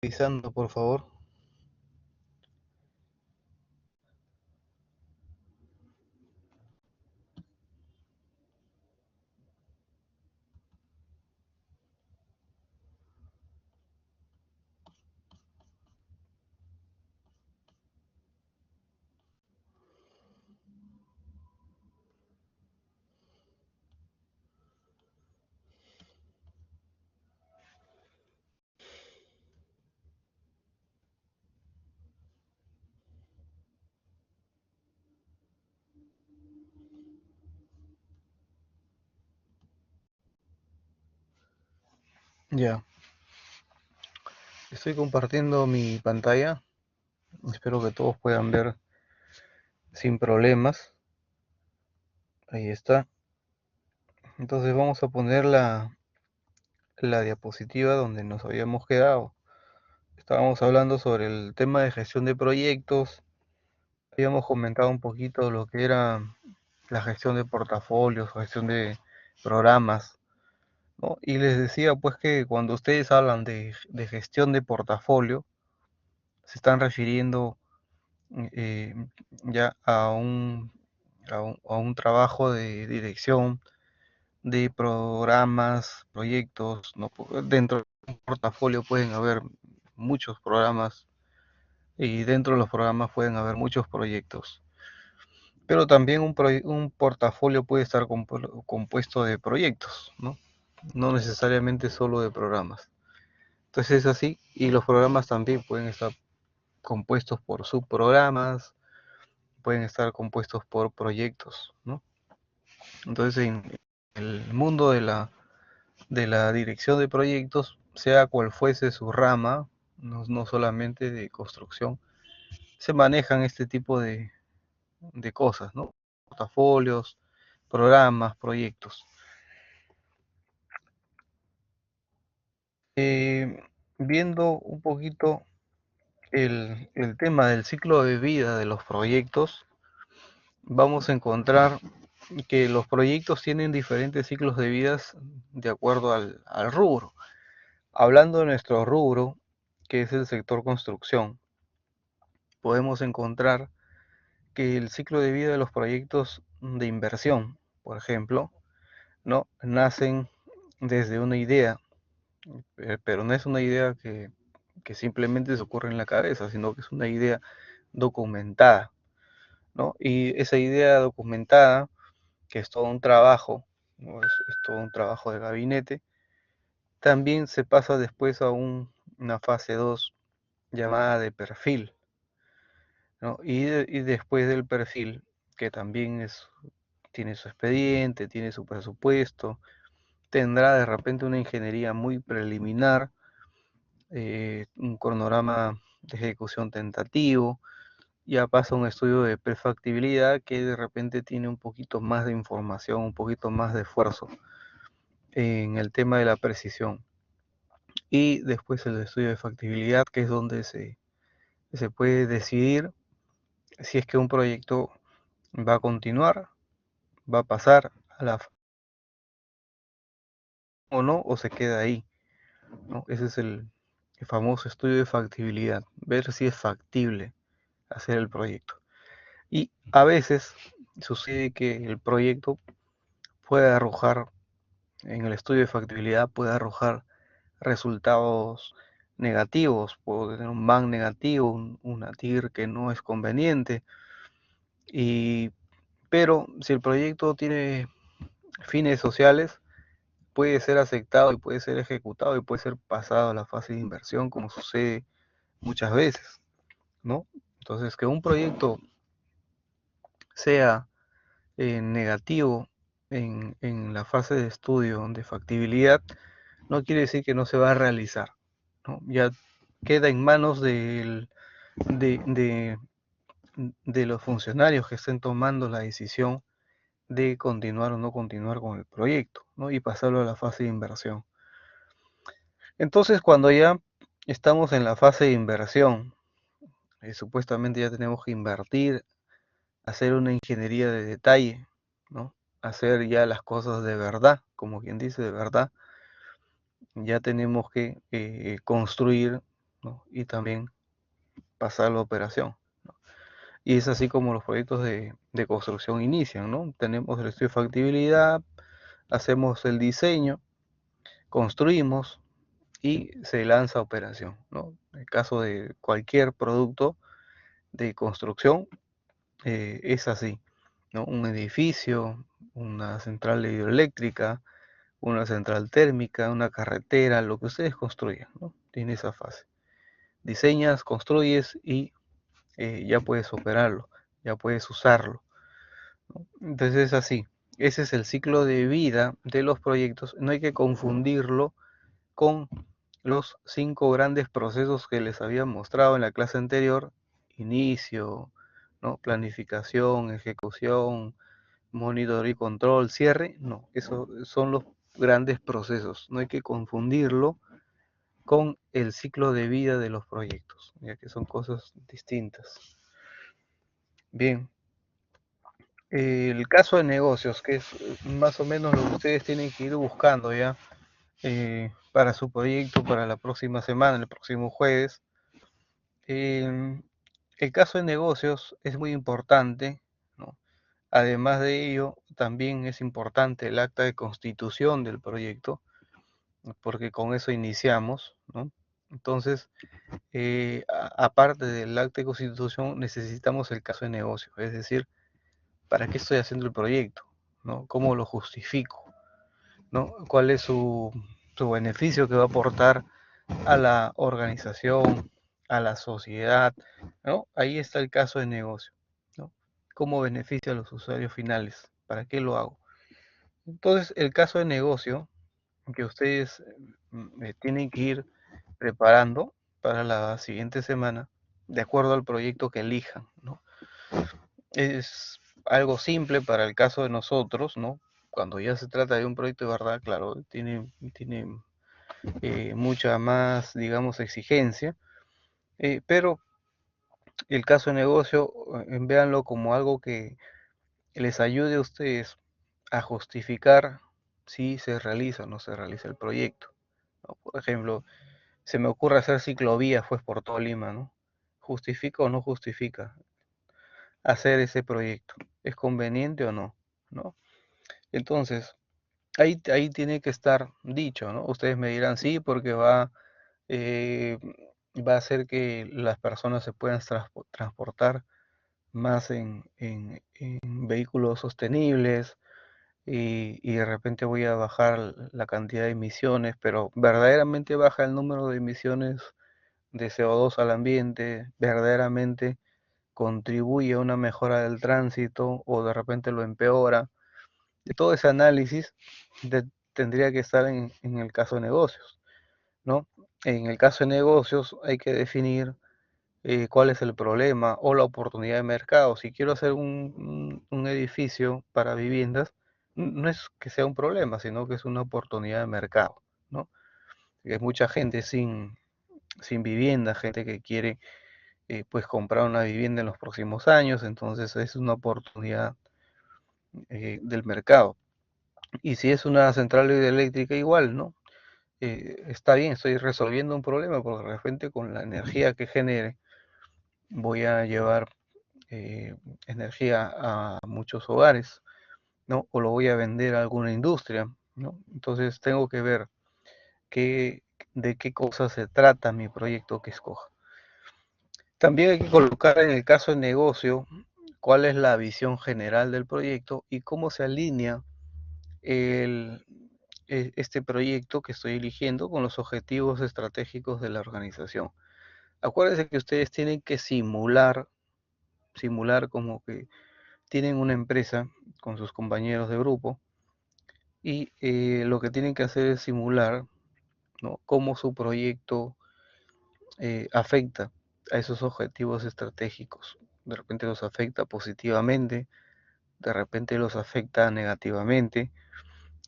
Revisando, por favor. Ya, estoy compartiendo mi pantalla. Espero que todos puedan ver sin problemas. Ahí está. Entonces vamos a poner la diapositiva donde nos habíamos quedado. Estábamos hablando sobre el tema de gestión de proyectos. Habíamos comentado un poquito lo que era la gestión de portafolios, gestión de programas, ¿no? Y les decía pues que cuando ustedes hablan de gestión de portafolio, se están refiriendo eh, ya a un trabajo de dirección de programas, proyectos, ¿no? Dentro de un portafolio pueden haber muchos programas y dentro de los programas pueden haber muchos proyectos. Pero también un portafolio puede estar compuesto de proyectos, ¿no? No necesariamente solo de programas. Entonces es así, y los programas también pueden estar compuestos por subprogramas, pueden estar compuestos por proyectos, ¿no? Entonces, en el mundo de la dirección de proyectos, sea cual fuese su rama, no solamente de construcción, se manejan este tipo de cosas, ¿no? Portafolios, programas, proyectos. Viendo un poquito el tema del ciclo de vida de los proyectos, vamos a encontrar que los proyectos tienen diferentes ciclos de vidas de acuerdo al rubro. Hablando de nuestro rubro, que es el sector construcción, podemos encontrar que el ciclo de vida de los proyectos de inversión, por ejemplo, ¿no? Nacen desde una idea, pero no es una idea que simplemente se ocurre en la cabeza, sino que es una idea documentada, ¿no? Y esa idea documentada, que es todo un trabajo, ¿no? Es todo un trabajo de gabinete, también se pasa después a una fase 2 llamada de perfil, ¿no? Y después del perfil, que también tiene su expediente, tiene su presupuesto, tendrá de repente una ingeniería muy preliminar, un cronograma de ejecución tentativo, ya pasa un estudio de prefactibilidad que de repente tiene un poquito más de información, un poquito más de esfuerzo en el tema de la precisión. Y después el estudio de factibilidad, que es donde se puede decidir si es que un proyecto va a continuar, va a pasar a la o no, o se queda ahí, ¿no? Ese es el famoso estudio de factibilidad, ver si es factible hacer el proyecto. Y a veces sucede que el proyecto puede arrojar, en el estudio de factibilidad, puede arrojar resultados negativos, puede tener un MAN negativo, una TIR que no es conveniente, y, pero si el proyecto tiene fines sociales, puede ser aceptado y puede ser ejecutado y puede ser pasado a la fase de inversión, como sucede muchas veces, ¿no? Entonces, que un proyecto sea negativo en la fase de estudio de factibilidad, no quiere decir que no se va a realizar, ¿no? Ya queda en manos de, de, de los funcionarios que estén tomando la decisión de continuar o no continuar con el proyecto, ¿no? Y pasarlo a la fase de inversión. Entonces, cuando ya estamos en la fase de inversión, supuestamente ya tenemos que invertir, hacer una ingeniería de detalle, ¿no? Hacer ya las cosas de verdad, como quien dice de verdad, ya tenemos que construir, ¿no? Y también pasar la operación, ¿no? Y es así como los proyectos de construcción inician, ¿no? Tenemos el estudio de factibilidad, hacemos el diseño, construimos y se lanza a operación, ¿no? En el caso de cualquier producto de construcción, es así, ¿no? Un edificio, una central hidroeléctrica, una central térmica, una carretera, lo que ustedes construyan, ¿no? Tiene esa fase. Diseñas, construyes y ya puedes operarlo, ya puedes usarlo, ¿no? Entonces es así. Ese es el ciclo de vida de los proyectos. No hay que confundirlo con los 5 grandes procesos que les había mostrado en la clase anterior: inicio, ¿no? Planificación, ejecución, monitoreo y control, cierre. No, esos son los grandes procesos. No hay que confundirlo con el ciclo de vida de los proyectos, ya que son cosas distintas. Bien, el caso de negocios, que es más o menos lo que ustedes tienen que ir buscando ya para su proyecto para la próxima semana, el próximo jueves. El caso de negocios es muy importante, ¿no? Además de ello, también es importante el acta de constitución del proyecto, porque con eso iniciamos, ¿no? Entonces, aparte del acta de constitución, necesitamos el caso de negocio, es decir, ¿para qué estoy haciendo el proyecto? ¿No? ¿Cómo lo justifico? ¿No? ¿Cuál es su beneficio que va a aportar a la organización, a la sociedad? ¿No? Ahí está el caso de negocio, ¿no? ¿Cómo beneficia a los usuarios finales? ¿Para qué lo hago? Entonces, el caso de negocio que ustedes tienen que ir preparando para la siguiente semana, de acuerdo al proyecto que elijan, ¿no? Es algo simple para el caso de nosotros, ¿no? Cuando ya se trata de un proyecto de verdad, claro, tiene mucha más, digamos, exigencia, pero el caso de negocio, véanlo como algo que les ayude a ustedes a justificar si se realiza o no se realiza el proyecto, ¿no? Por ejemplo, se me ocurre hacer ciclovías pues por todo Lima, ¿no? ¿Justifica o no justifica hacer ese proyecto? ¿Es conveniente o no? ¿No? Entonces, ahí tiene que estar dicho, ¿no? Ustedes me dirán sí, porque eh, va a hacer que las personas se puedan transportar más en vehículos sostenibles y de repente voy a bajar la cantidad de emisiones, pero verdaderamente baja el número de emisiones de CO2 al ambiente, verdaderamente contribuye a una mejora del tránsito o de repente lo empeora. De todo ese análisis tendría que estar en el caso de negocios, ¿no? En el caso de negocios hay que definir cuál es el problema o la oportunidad de mercado. Si quiero hacer un edificio para viviendas, no es que sea un problema, sino que es una oportunidad de mercado, ¿no? Hay mucha gente sin vivienda, gente que quiere pues comprar una vivienda en los próximos años, entonces es una oportunidad del mercado. Y si es una central hidroeléctrica igual, ¿no? Está bien, estoy resolviendo un problema porque de repente con la energía que genere voy a llevar energía a muchos hogares, ¿no? O lo voy a vender a alguna industria, ¿no? Entonces tengo que ver qué, de qué cosa se trata mi proyecto que escoja. También hay que colocar en el caso de negocio cuál es la visión general del proyecto y cómo se alinea el, este proyecto que estoy eligiendo con los objetivos estratégicos de la organización. Acuérdense que ustedes tienen que simular como que tienen una empresa con sus compañeros de grupo y lo que tienen que hacer es simular, ¿no? Cómo su proyecto afecta a esos objetivos estratégicos. De repente los afecta positivamente, de repente los afecta negativamente,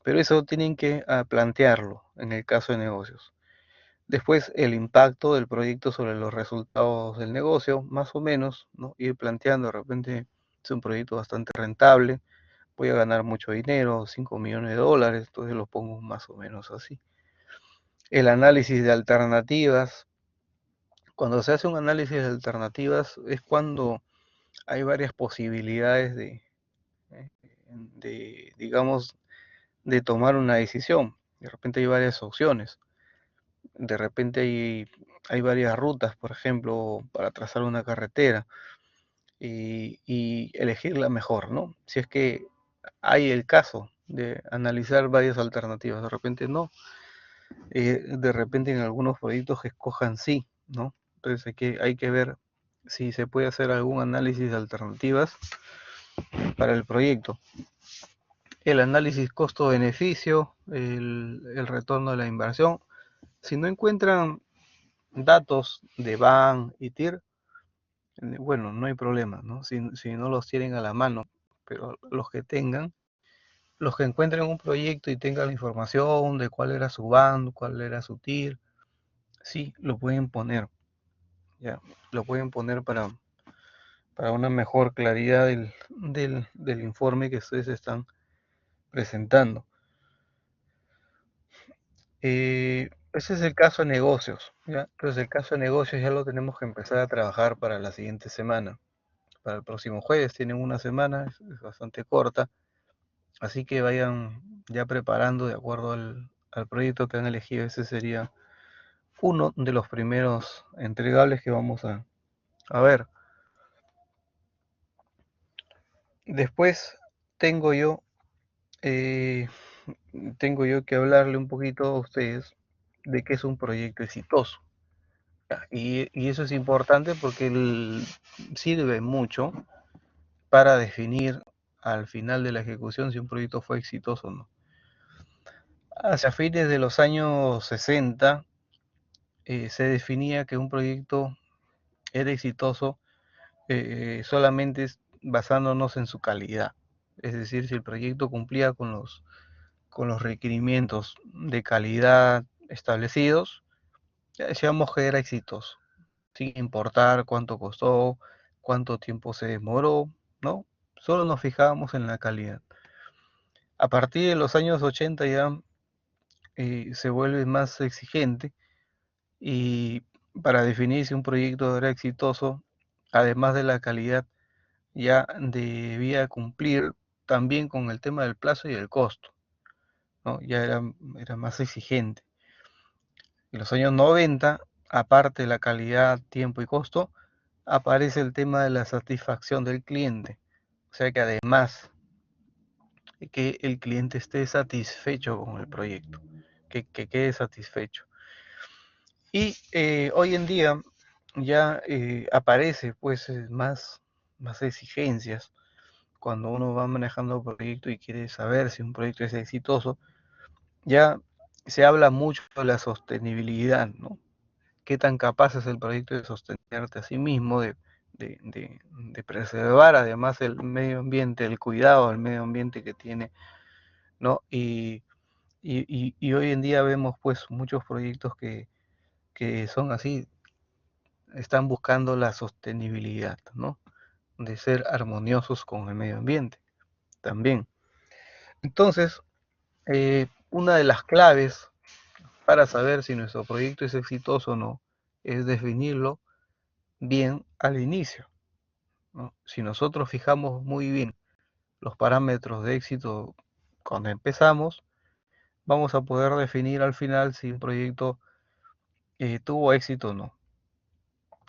pero eso tienen que plantearlo en el caso de negocios. Después, el impacto del proyecto sobre los resultados del negocio, más o menos, ¿no? Ir planteando, de repente es un proyecto bastante rentable, voy a ganar mucho dinero, 5 millones de dólares, entonces lo pongo más o menos así. El análisis de alternativas, Cuando se hace un análisis de alternativas es cuando hay varias posibilidades digamos, de tomar una decisión. De repente hay varias opciones. De repente hay varias rutas, por ejemplo, para trazar una carretera y elegir la mejor, ¿no? Si es que hay el caso de analizar varias alternativas, de repente no, de repente en algunos proyectos que escojan sí, ¿no? Entonces hay que ver si se puede hacer algún análisis de alternativas para el proyecto. El análisis costo-beneficio, el retorno de la inversión. Si no encuentran datos de BAN y TIR, bueno, no hay problema, ¿no? Si no los tienen a la mano, pero los que tengan, los que encuentren un proyecto y tengan la información de cuál era su BAN, cuál era su TIR, sí, lo pueden poner, ya, lo pueden poner para una mejor claridad del informe que ustedes están presentando. Ese es el caso de negocios, ¿ya? Entonces el caso de negocios ya lo tenemos que empezar a trabajar para la siguiente semana. Para el próximo jueves tienen una semana, es bastante corta, así que vayan ya preparando de acuerdo al proyecto que han elegido. Ese sería uno de los primeros entregables que vamos a ver. Después tengo yo, eh, tengo yo que hablarle un poquito a ustedes de qué es un proyecto exitoso. Y eso es importante porque sirve mucho para definir al final de la ejecución si un proyecto fue exitoso o no. Hacia fines de los años 60 se definía que un proyecto era exitoso solamente basándonos en su calidad. Es decir, si el proyecto cumplía con los requerimientos de calidad establecidos, ya decíamos que era exitoso, sin importar cuánto costó, cuánto tiempo se demoró, ¿no? Solo nos fijábamos en la calidad. A partir de los años 80 ya se vuelve más exigente y para definir si un proyecto era exitoso, además de la calidad, ya debía cumplir también con el tema del plazo y el costo, ¿no? Ya era más exigente. En los años 90, aparte de la calidad, tiempo y costo, aparece el tema de la satisfacción del cliente. O sea que además que el cliente esté satisfecho con el proyecto, que quede satisfecho. Y hoy en día ya aparece pues más exigencias cuando uno va manejando un proyecto y quiere saber si un proyecto es exitoso. Ya se habla mucho de la sostenibilidad, ¿no? Qué tan capaz es el proyecto de sostenerte a sí mismo, de preservar además el medio ambiente, el cuidado del medio ambiente que tiene, ¿no? Y hoy en día vemos pues muchos proyectos que son así, están buscando la sostenibilidad, ¿no? De ser armoniosos con el medio ambiente también. Entonces, una de las claves para saber si nuestro proyecto es exitoso o no es definirlo bien al inicio, ¿no? Si nosotros fijamos muy bien los parámetros de éxito cuando empezamos, vamos a poder definir al final si un proyecto tuvo éxito o no.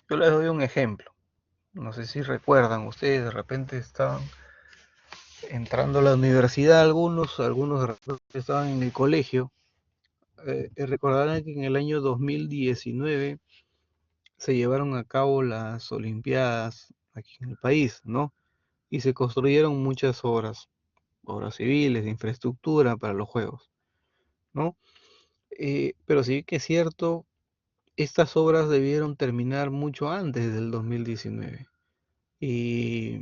Yo les doy un ejemplo. No sé si recuerdan, ustedes de repente estaban entrando a la universidad, algunos de repente estaban en el colegio. Recordarán que en el año 2019 se llevaron a cabo las Olimpiadas aquí en el país, ¿no? Y se construyeron muchas obras civiles, de infraestructura para los Juegos, ¿no? Pero sí que es cierto, estas obras debieron terminar mucho antes del 2019 y,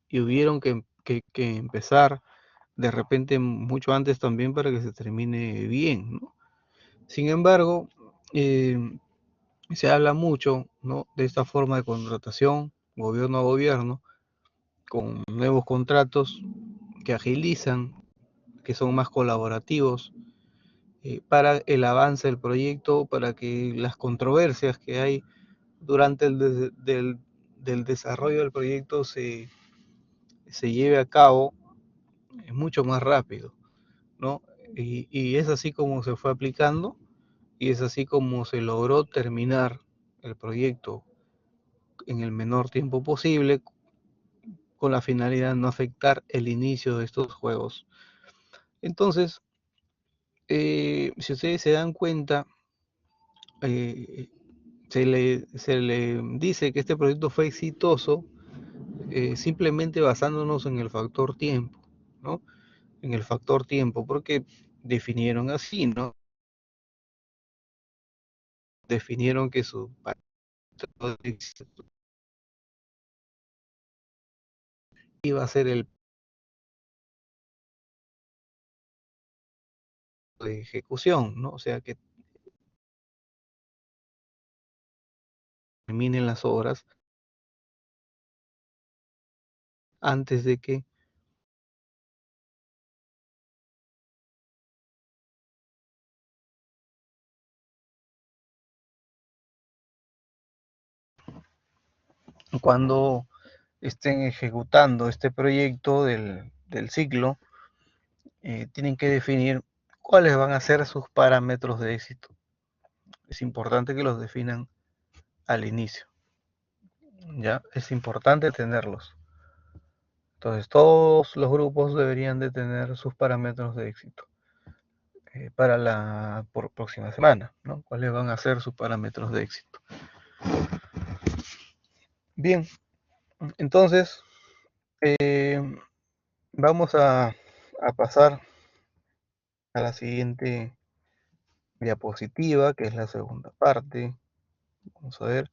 y hubieron que empezar de repente mucho antes también para que se termine bien, ¿no? Sin embargo, se habla mucho, ¿no?, de esta forma de contratación, gobierno a gobierno, con nuevos contratos que agilizan, que son más colaborativos para el avance del proyecto, para que las controversias que hay durante del desarrollo del proyecto se lleve a cabo mucho más rápido, ¿no? Y es así como se fue aplicando y es así como se logró terminar el proyecto en el menor tiempo posible con la finalidad de no afectar el inicio de estos juegos. Entonces, si ustedes se dan cuenta, eh, se le dice que este proyecto fue exitoso simplemente basándonos en el factor tiempo, ¿no? En el factor tiempo, porque definieron así, ¿no? Definieron que su iba a ser el de ejecución, ¿no? O sea, que terminen las obras antes de que cuando estén ejecutando este proyecto del ciclo, tienen que definir cuáles van a ser sus parámetros de éxito. Es importante que los definan al inicio, ¿ya? Es importante tenerlos. Entonces, todos los grupos deberían de tener sus parámetros de éxito para la próxima semana, ¿no? ¿Cuáles van a ser sus parámetros de éxito? Bien, entonces vamos a pasar a la siguiente diapositiva, que es la segunda parte. Vamos a ver,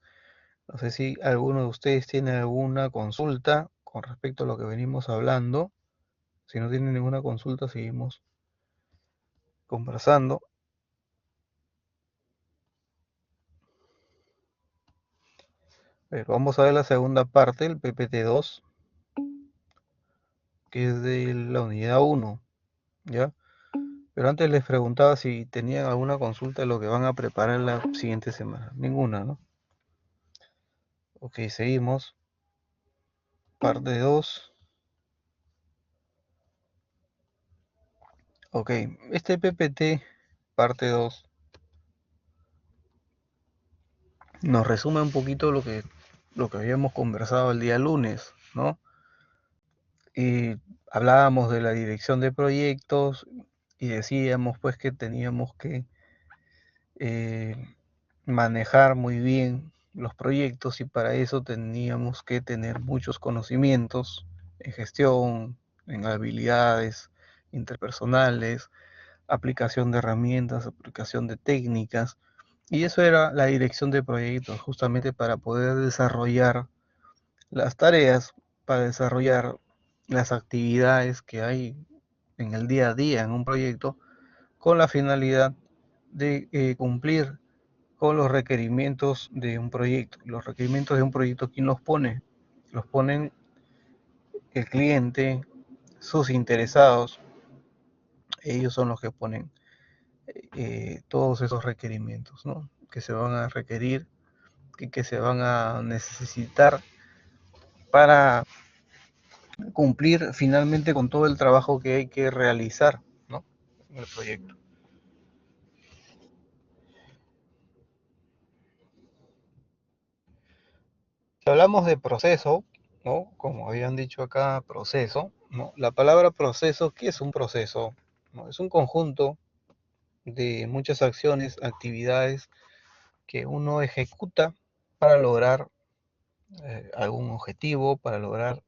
no sé si alguno de ustedes tiene alguna consulta con respecto a lo que venimos hablando. Si no tienen ninguna consulta, seguimos conversando. Pero vamos a ver la segunda parte, el PPT2, que es de la unidad 1, ¿ya? Pero antes les preguntaba si tenían alguna consulta de lo que van a preparar la siguiente semana. Ninguna, ¿no? Ok, seguimos. Parte 2. Ok, este PPT, parte 2, nos resume un poquito lo que habíamos conversado el día lunes, ¿no? Y hablábamos de la dirección de proyectos y decíamos pues que teníamos que eh, manejar muy bien los proyectos y para eso teníamos que tener muchos conocimientos en gestión, en habilidades interpersonales, aplicación de herramientas, aplicación de técnicas. Y eso era la dirección de proyectos, justamente para poder desarrollar las tareas, para desarrollar las actividades que hay en el día a día en un proyecto, con la finalidad de cumplir con los requerimientos de un proyecto. Los requerimientos de un proyecto, ¿quién los pone? Los ponen el cliente, sus interesados, ellos son los que ponen todos esos requerimientos, ¿no? Que se van a requerir, que se van a necesitar para cumplir finalmente con todo el trabajo que hay que realizar, ¿no? En el proyecto. Si hablamos de proceso, ¿no? Como habían dicho acá, proceso, ¿no? La palabra proceso, ¿qué es un proceso? ¿No? Es un conjunto de muchas acciones, actividades que uno ejecuta para lograr algún objetivo, para lograr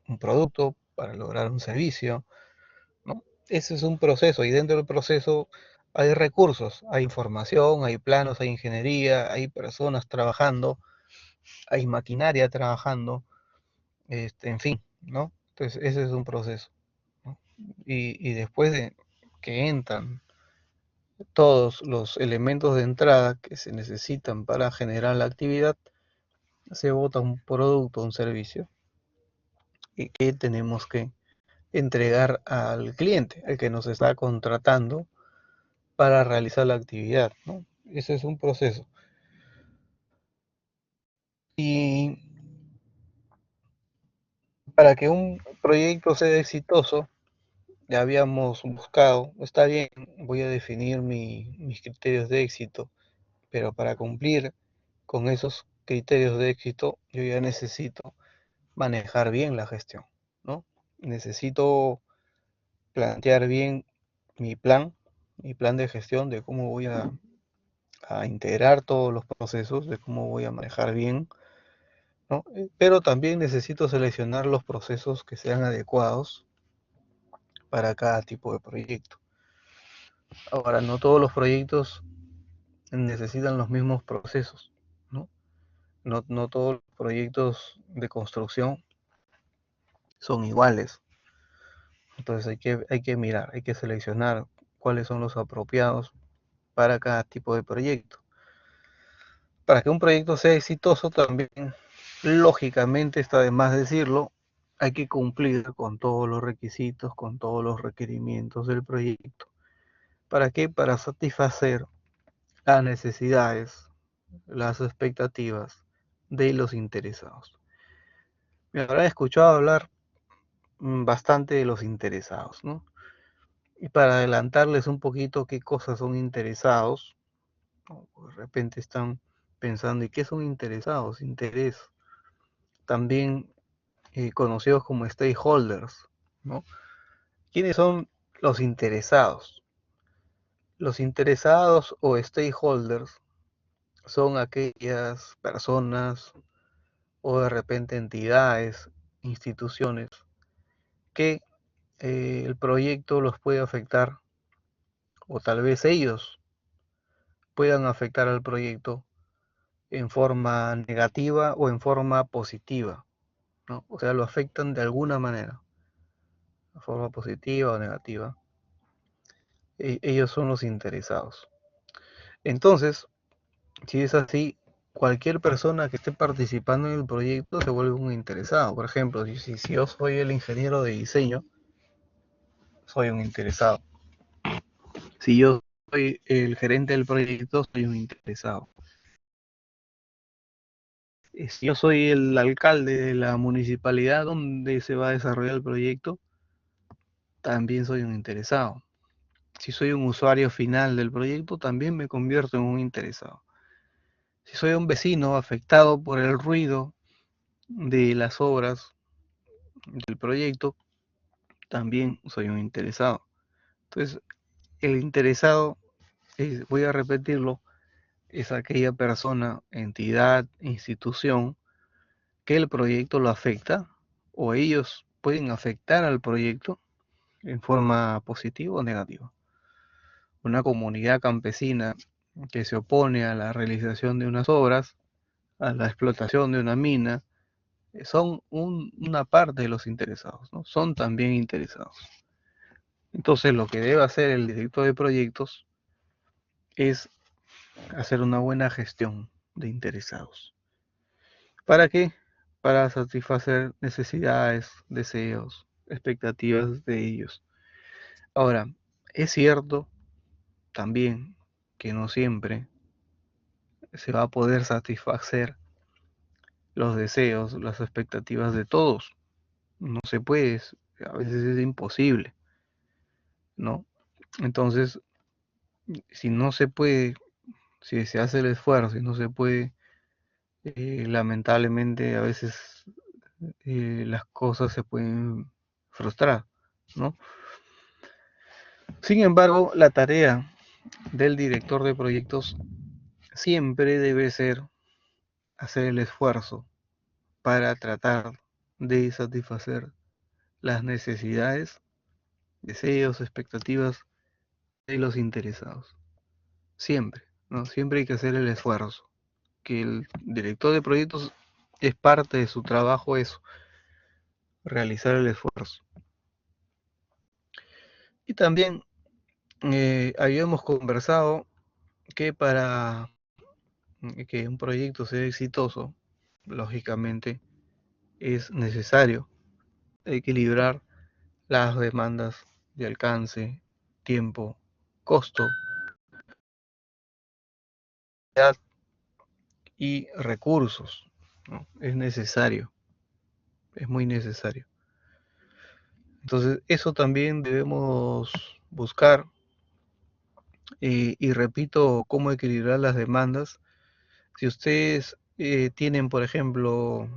un producto, para lograr un servicio, ¿no? Ese es un proceso y dentro del proceso hay recursos, hay información, hay planos, hay ingeniería, hay personas trabajando, hay maquinaria trabajando, en fin, ¿no? Entonces ese es un proceso, ¿no? Y después de que entran todos los elementos de entrada que se necesitan para generar la actividad, se bota un producto, un servicio y que tenemos que entregar al cliente, al que nos está contratando para realizar la actividad, ¿no? Ese es un proceso. Y para que un proyecto sea exitoso, ya habíamos buscado, está bien, voy a definir mis criterios de éxito, pero para cumplir con esos criterios de éxito, yo ya necesito manejar bien la gestión, ¿no? Necesito plantear bien mi plan de gestión de cómo voy a integrar todos los procesos, de cómo voy a manejar bien, ¿no? Pero también necesito seleccionar los procesos que sean adecuados para cada tipo de proyecto. Ahora, no todos los proyectos necesitan los mismos procesos, ¿no? No todos los proyectos de construcción son iguales. Entonces hay que mirar, hay que seleccionar cuáles son los apropiados para cada tipo de proyecto. Para que un proyecto sea exitoso también, lógicamente está de más decirlo, hay que cumplir con todos los requisitos, con todos los requerimientos del proyecto. ¿Para qué? Para satisfacer las necesidades, las expectativas de los interesados. Me habrá escuchado hablar bastante de los interesados, ¿no? Y para adelantarles un poquito qué cosas son interesados, ¿no? De repente están pensando, ¿y qué son interesados? Interés, también conocidos como stakeholders, ¿no? ¿Quiénes son los interesados? Los interesados o stakeholders son aquellas personas o de repente entidades, instituciones, que el proyecto los puede afectar o tal vez ellos puedan afectar al proyecto en forma negativa o en forma positiva, ¿no? O sea, lo afectan de alguna manera, de forma positiva o negativa. Ellos son los interesados. Entonces, si es así, cualquier persona que esté participando en el proyecto se vuelve un interesado. Por ejemplo, si yo soy el ingeniero de diseño, soy un interesado. Si yo soy el gerente del proyecto, soy un interesado. Si yo soy el alcalde de la municipalidad donde se va a desarrollar el proyecto, también soy un interesado. Si soy un usuario final del proyecto, también me convierto en un interesado. Si soy un vecino afectado por el ruido de las obras del proyecto, también soy un interesado. Entonces, el interesado, voy a repetirlo, es aquella persona, entidad, institución, que el proyecto lo afecta o ellos pueden afectar al proyecto en forma positiva o negativa. Una comunidad campesina que se opone a la realización de unas obras, a la explotación de una mina, son una parte de los interesados, ¿no? Son también interesados. Entonces lo que debe hacer el director de proyectos es hacer una buena gestión de interesados. ¿Para qué? Para satisfacer necesidades, deseos, expectativas de ellos. Ahora, es cierto también que no siempre se va a poder satisfacer los deseos, las expectativas de todos. No se puede, a veces es imposible, ¿no? Entonces, si no se puede, si se hace el esfuerzo y no se puede, lamentablemente a veces las cosas se pueden frustrar, ¿no? Sin embargo, la tarea del director de proyectos siempre debe ser hacer el esfuerzo para tratar de satisfacer las necesidades, deseos, expectativas de los interesados. Siempre, ¿no? Siempre hay que hacer el esfuerzo. Que el director de proyectos es parte de su trabajo eso, realizar el esfuerzo. Y también habíamos conversado que para que un proyecto sea exitoso, lógicamente es necesario equilibrar las demandas de alcance, tiempo, costo y recursos, ¿no? Es necesario, es muy necesario. Entonces, eso también debemos buscar y repito, cómo equilibrar las demandas. Si ustedes tienen, por ejemplo,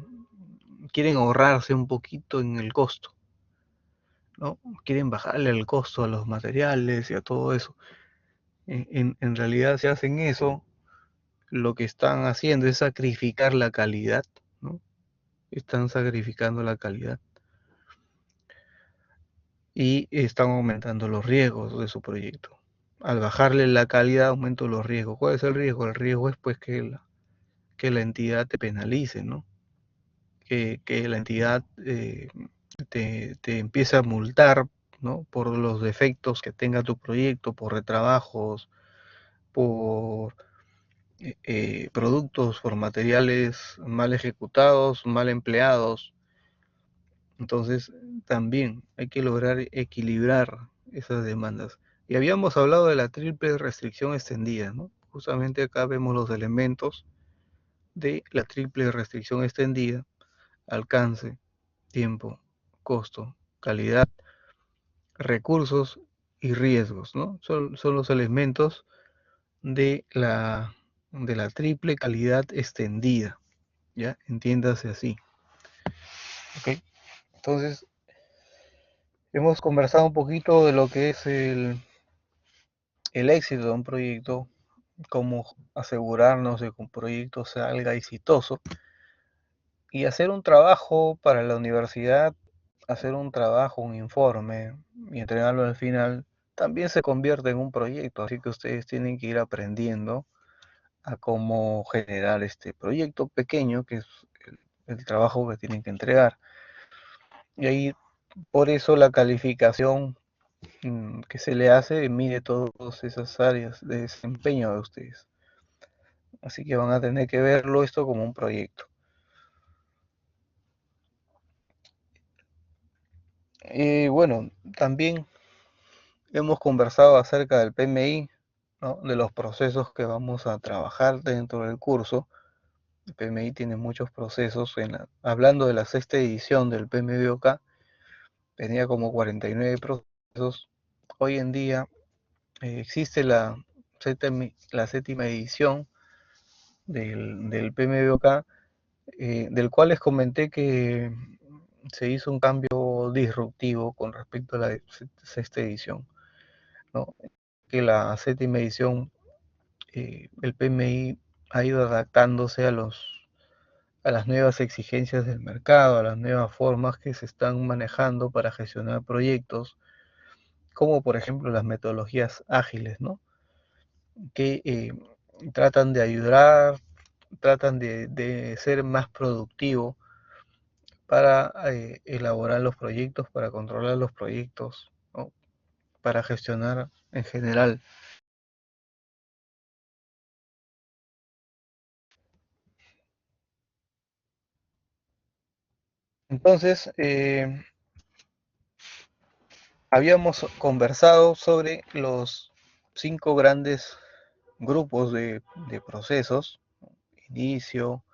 quieren ahorrarse un poquito en el costo, ¿no? Quieren bajarle el costo a los materiales y a todo eso. En realidad, si hacen eso, lo que están haciendo es sacrificar la calidad, ¿no? Están sacrificando la calidad y están aumentando los riesgos de su proyecto. Al bajarle la calidad, aumento los riesgos. ¿Cuál es el riesgo? El riesgo es pues que la entidad te penalice, ¿no? Que la entidad te empiece a multar, ¿no? Por los defectos que tenga tu proyecto, por retrabajos, por productos, por materiales mal ejecutados, mal empleados. Entonces, también hay que lograr equilibrar esas demandas. Y habíamos hablado de la triple restricción extendida, ¿no? Justamente acá vemos los elementos de la triple restricción extendida: alcance, tiempo, costo, calidad, recursos y riesgos, ¿no? Son los elementos de la triple calidad extendida, ¿ya? Entiéndase así, ¿ok? Entonces, hemos conversado un poquito de lo que es el éxito de un proyecto, cómo asegurarnos de que un proyecto salga exitoso y hacer un trabajo para la universidad, hacer un trabajo, un informe y entregarlo al final, también se convierte en un proyecto, así que ustedes tienen que ir aprendiendo a cómo generar este proyecto pequeño, que es el trabajo que tienen que entregar. Y ahí, por eso la calificación que se le hace mide todas esas áreas de desempeño de ustedes. Así que van a tener que verlo esto como un proyecto. Bueno, también hemos conversado acerca del PMI, ¿no? De los procesos que vamos a trabajar dentro del curso. El PMI tiene muchos procesos. Hablando de la sexta edición del PMBOK, tenía como 49 procesos. Hoy en día existe la séptima edición del PMBOK, del cual les comenté que se hizo un cambio disruptivo con respecto a la sexta edición, ¿no? Que la séptima edición, el PMI ha ido adaptándose a las nuevas exigencias del mercado, a las nuevas formas que se están manejando para gestionar proyectos, como por ejemplo las metodologías ágiles, ¿no? Que tratan de ayudar, tratan de ser más productivo para elaborar los proyectos, para controlar los proyectos, ¿no? Para gestionar en general. Entonces, habíamos conversado sobre los 5 grandes grupos de procesos: inicio,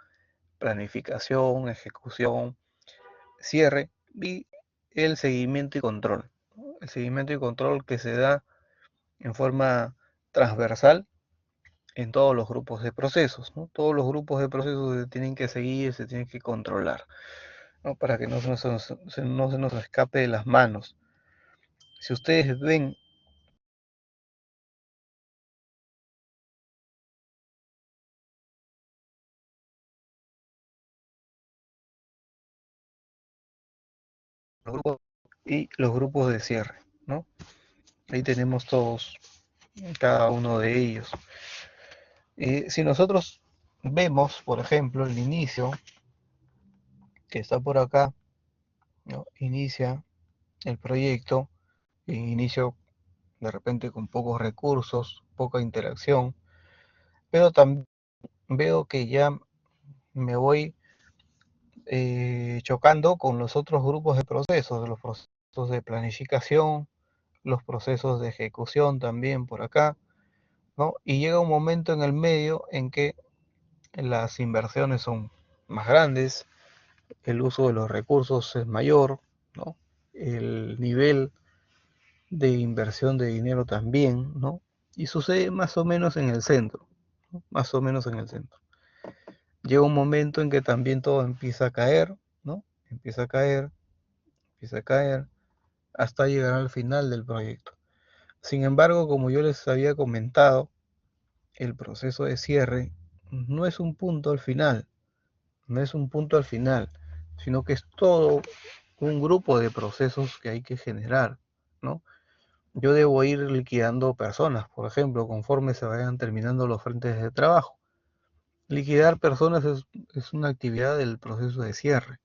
planificación, ejecución, cierre y el seguimiento y control. El seguimiento y control que se da en forma transversal en todos los grupos de procesos, ¿no? Todos los grupos de procesos se tienen que seguir, se tienen que controlar, ¿no? Para que no se nos escape de las manos. Si ustedes ven los grupos y los grupos de cierre, ¿no? Ahí tenemos todos, cada uno de ellos. Si nosotros vemos, por ejemplo, el inicio, que está por acá, ¿no? Inicia el proyecto, inicio de repente con pocos recursos, poca interacción, pero también veo que ya me voy chocando con los otros grupos de procesos, los procesos de planificación, los procesos de ejecución también por acá, ¿no? Y llega un momento en el medio en que las inversiones son más grandes, el uso de los recursos es mayor, ¿no? El nivel de inversión de dinero también, ¿no? Y sucede más o menos en el centro, ¿no? Más o menos en el centro. Llega un momento en que también todo empieza a caer, ¿no? Empieza a caer, empieza a caer, hasta llegar al final del proyecto. Sin embargo, como yo les había comentado, el proceso de cierre no es un punto al final, no es un punto al final, sino que es todo un grupo de procesos que hay que generar, ¿no? Yo debo ir liquidando personas, por ejemplo, conforme se vayan terminando los frentes de trabajo. Liquidar personas es una actividad del proceso de cierre.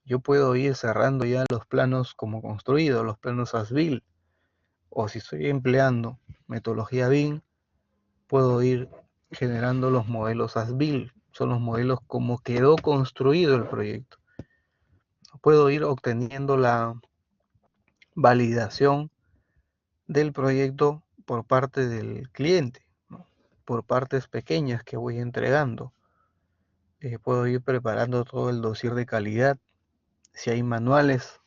Yo puedo ir cerrando ya los planos como construidos, los planos as-built, o si estoy empleando metodología BIM, puedo ir generando los modelos as-built, son los modelos como quedó construido el proyecto. Puedo ir obteniendo la validación del proyecto por parte del cliente, ¿no? Por partes pequeñas que voy entregando. Puedo ir preparando todo el dossier de calidad. Si hay manuales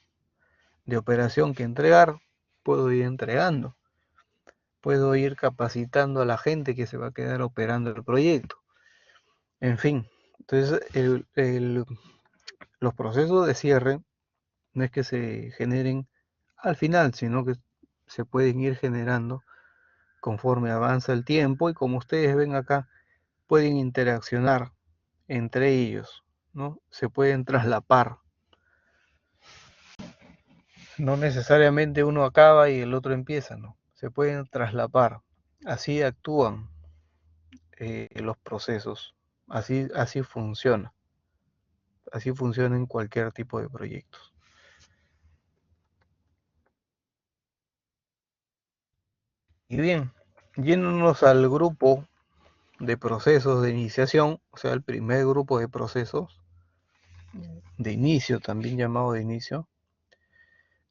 de operación que entregar, puedo ir entregando. Puedo ir capacitando a la gente que se va a quedar operando el proyecto. En fin, entonces los procesos de cierre no es que se generen al final, sino que se pueden ir generando conforme avanza el tiempo y como ustedes ven acá, pueden interaccionar entre ellos, ¿no? Se pueden traslapar. No necesariamente uno acaba y el otro empieza, ¿no? Se pueden traslapar. Así actúan los procesos. Así funciona. Así funciona en cualquier tipo de proyectos. Y bien, yéndonos al grupo de procesos de iniciación, o sea, el primer grupo de procesos de inicio, también llamado de inicio.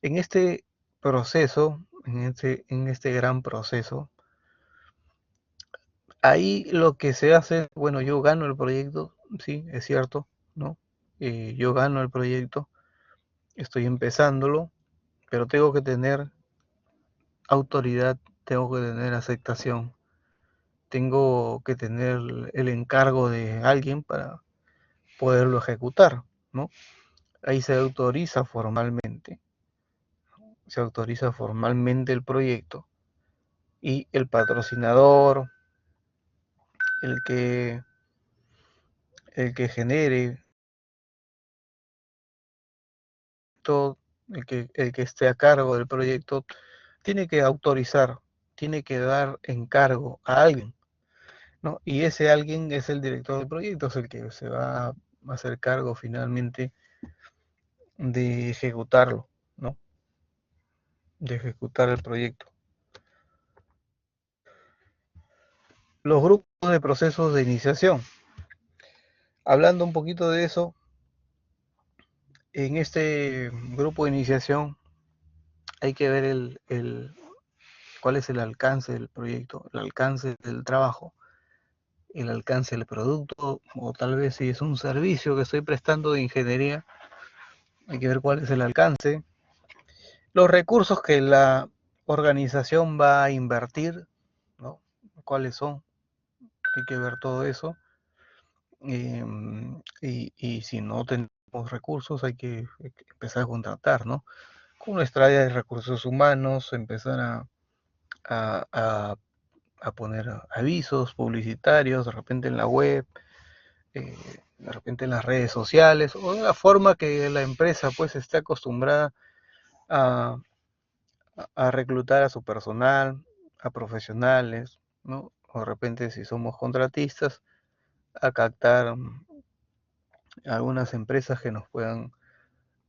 En este proceso, en este gran proceso, ahí lo que se hace, bueno, yo gano el proyecto, sí, es cierto, ¿no? Yo gano el proyecto, estoy empezándolo, pero tengo que tener autoridad, tengo que tener aceptación, tengo que tener el encargo de alguien para poderlo ejecutar, ¿no? Ahí se autoriza formalmente el proyecto y el patrocinador, el que, el que genere todo, el que esté a cargo del proyecto, tiene que autorizar, tiene que dar encargo a alguien, ¿no? Y ese alguien es el director del proyecto, es el que se va a hacer cargo finalmente de ejecutarlo, ¿no? De ejecutar el proyecto. Los grupos de procesos de iniciación. Hablando un poquito de eso, en este grupo de iniciación hay que ver cuál es el alcance del proyecto, el alcance del trabajo, el alcance del producto, o tal vez si es un servicio que estoy prestando de ingeniería, hay que ver cuál es el alcance, los recursos que la organización va a invertir, ¿no? ¿Cuáles son? Hay que ver todo eso. Y si no tenemos recursos, hay que empezar a contratar, ¿no? Con nuestra área de recursos humanos, empezar a, a, a poner avisos publicitarios, de repente en la web, de repente en las redes sociales, o de la forma que la empresa pues esté acostumbrada a, a reclutar a su personal, a profesionales, ¿no? O de repente si somos contratistas, a captar algunas empresas que nos puedan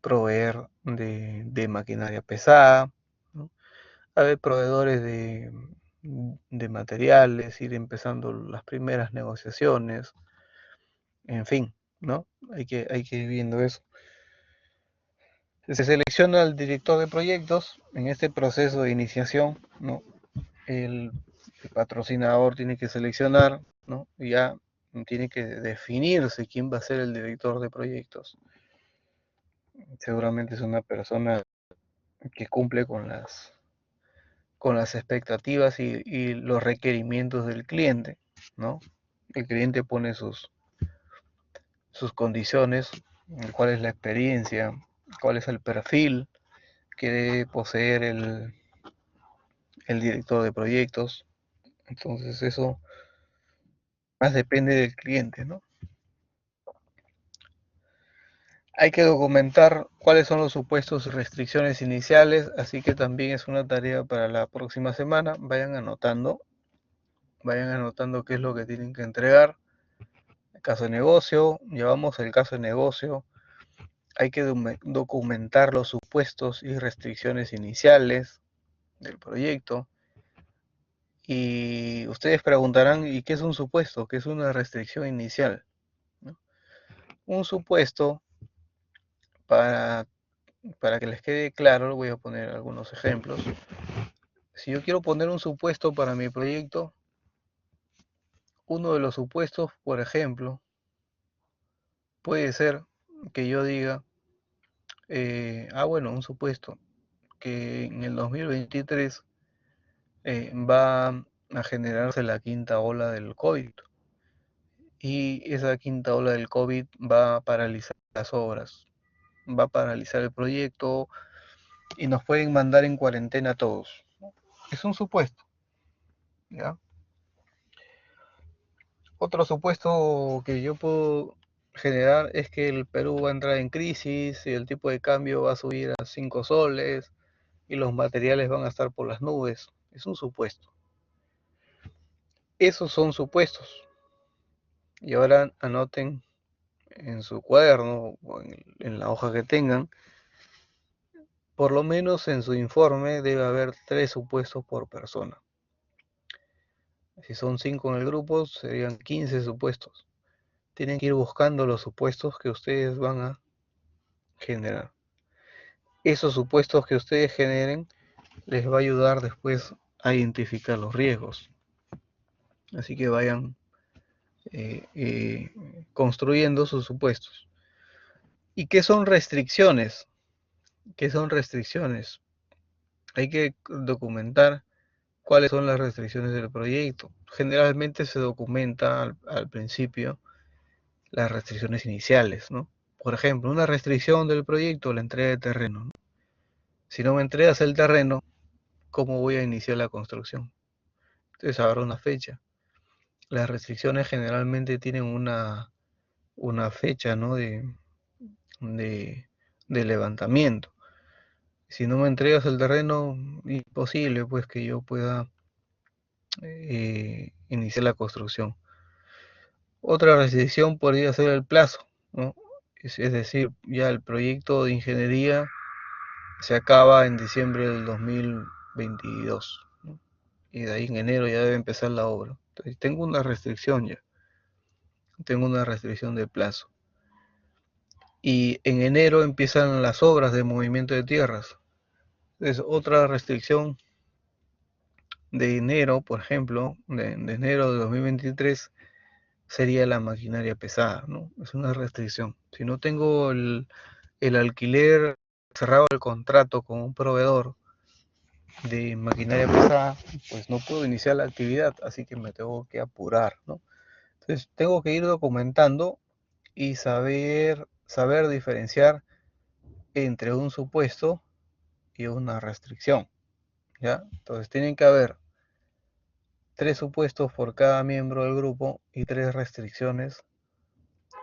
proveer de maquinaria pesada, ¿no? A ver, proveedores de materiales, ir empezando las primeras negociaciones, en fin, ¿no? Hay que ir viendo eso. Se selecciona al director de proyectos en este proceso de iniciación, ¿no? El, el patrocinador tiene que seleccionar, ¿no? Ya tiene que definirse quién va a ser el director de proyectos. Seguramente es una persona que cumple con las expectativas y los requerimientos del cliente, ¿no? El cliente pone sus condiciones, cuál es la experiencia, cuál es el perfil que debe poseer el director de proyectos. Entonces eso más depende del cliente, ¿no? Hay que documentar cuáles son los supuestos y restricciones iniciales, así que también es una tarea para la próxima semana. Vayan anotando qué es lo que tienen que entregar. El caso de negocio, llevamos el caso de negocio. Hay que documentar los supuestos y restricciones iniciales del proyecto. Y ustedes preguntarán, ¿y qué es un supuesto? ¿Qué es una restricción inicial? ¿No? Un supuesto, para, para que les quede claro, voy a poner algunos ejemplos. Si yo quiero poner un supuesto para mi proyecto, uno de los supuestos, por ejemplo, puede ser que yo diga, bueno, un supuesto, que en el 2023 va a generarse la quinta ola del COVID y esa quinta ola del COVID va a paralizar las obras, va a paralizar el proyecto y nos pueden mandar en cuarentena a todos. Es un supuesto, ¿ya? Otro supuesto que yo puedo generar es que el Perú va a entrar en crisis y el tipo de cambio va a subir a 5 soles y los materiales van a estar por las nubes. Es un supuesto. Esos son supuestos. Y ahora anoten en su cuaderno o en la hoja que tengan, por lo menos en su informe debe haber 3 supuestos por persona. Si son 5 en el grupo, serían 15 supuestos. Tienen que ir buscando los supuestos que ustedes van a generar. Esos supuestos que ustedes generen les va a ayudar después a identificar los riesgos. Así que vayan construyendo sus supuestos. ¿Y qué son restricciones? ¿Qué son restricciones? Hay que documentar cuáles son las restricciones del proyecto. Generalmente se documenta al principio las restricciones iniciales, ¿no? Por ejemplo, una restricción del proyecto, la entrega de terreno, ¿no? Si no me entregas el terreno, ¿cómo voy a iniciar la construcción? Entonces habrá una fecha. Las restricciones generalmente tienen una fecha, ¿no? de, de levantamiento. Si no me entregas el terreno, imposible pues que yo pueda iniciar la construcción. Otra restricción podría ser el plazo, ¿no? Es decir, ya el proyecto de ingeniería se acaba en diciembre del 2022, ¿no? Y de ahí en enero ya debe empezar la obra. Entonces, tengo una restricción ya, tengo una restricción de plazo. Y en enero empiezan las obras de movimiento de tierras. Es otra restricción de enero, por ejemplo, de enero de 2023 sería la maquinaria pesada, ¿no? Es una restricción. Si no tengo el alquiler cerrado el contrato con un proveedor de maquinaria pesada, pues no puedo iniciar la actividad, así que me tengo que apurar, ¿no? Entonces tengo que ir documentando y saber diferenciar entre un supuesto y una restricción, ¿ya? Entonces tienen que haber 3 supuestos por cada miembro del grupo y 3 restricciones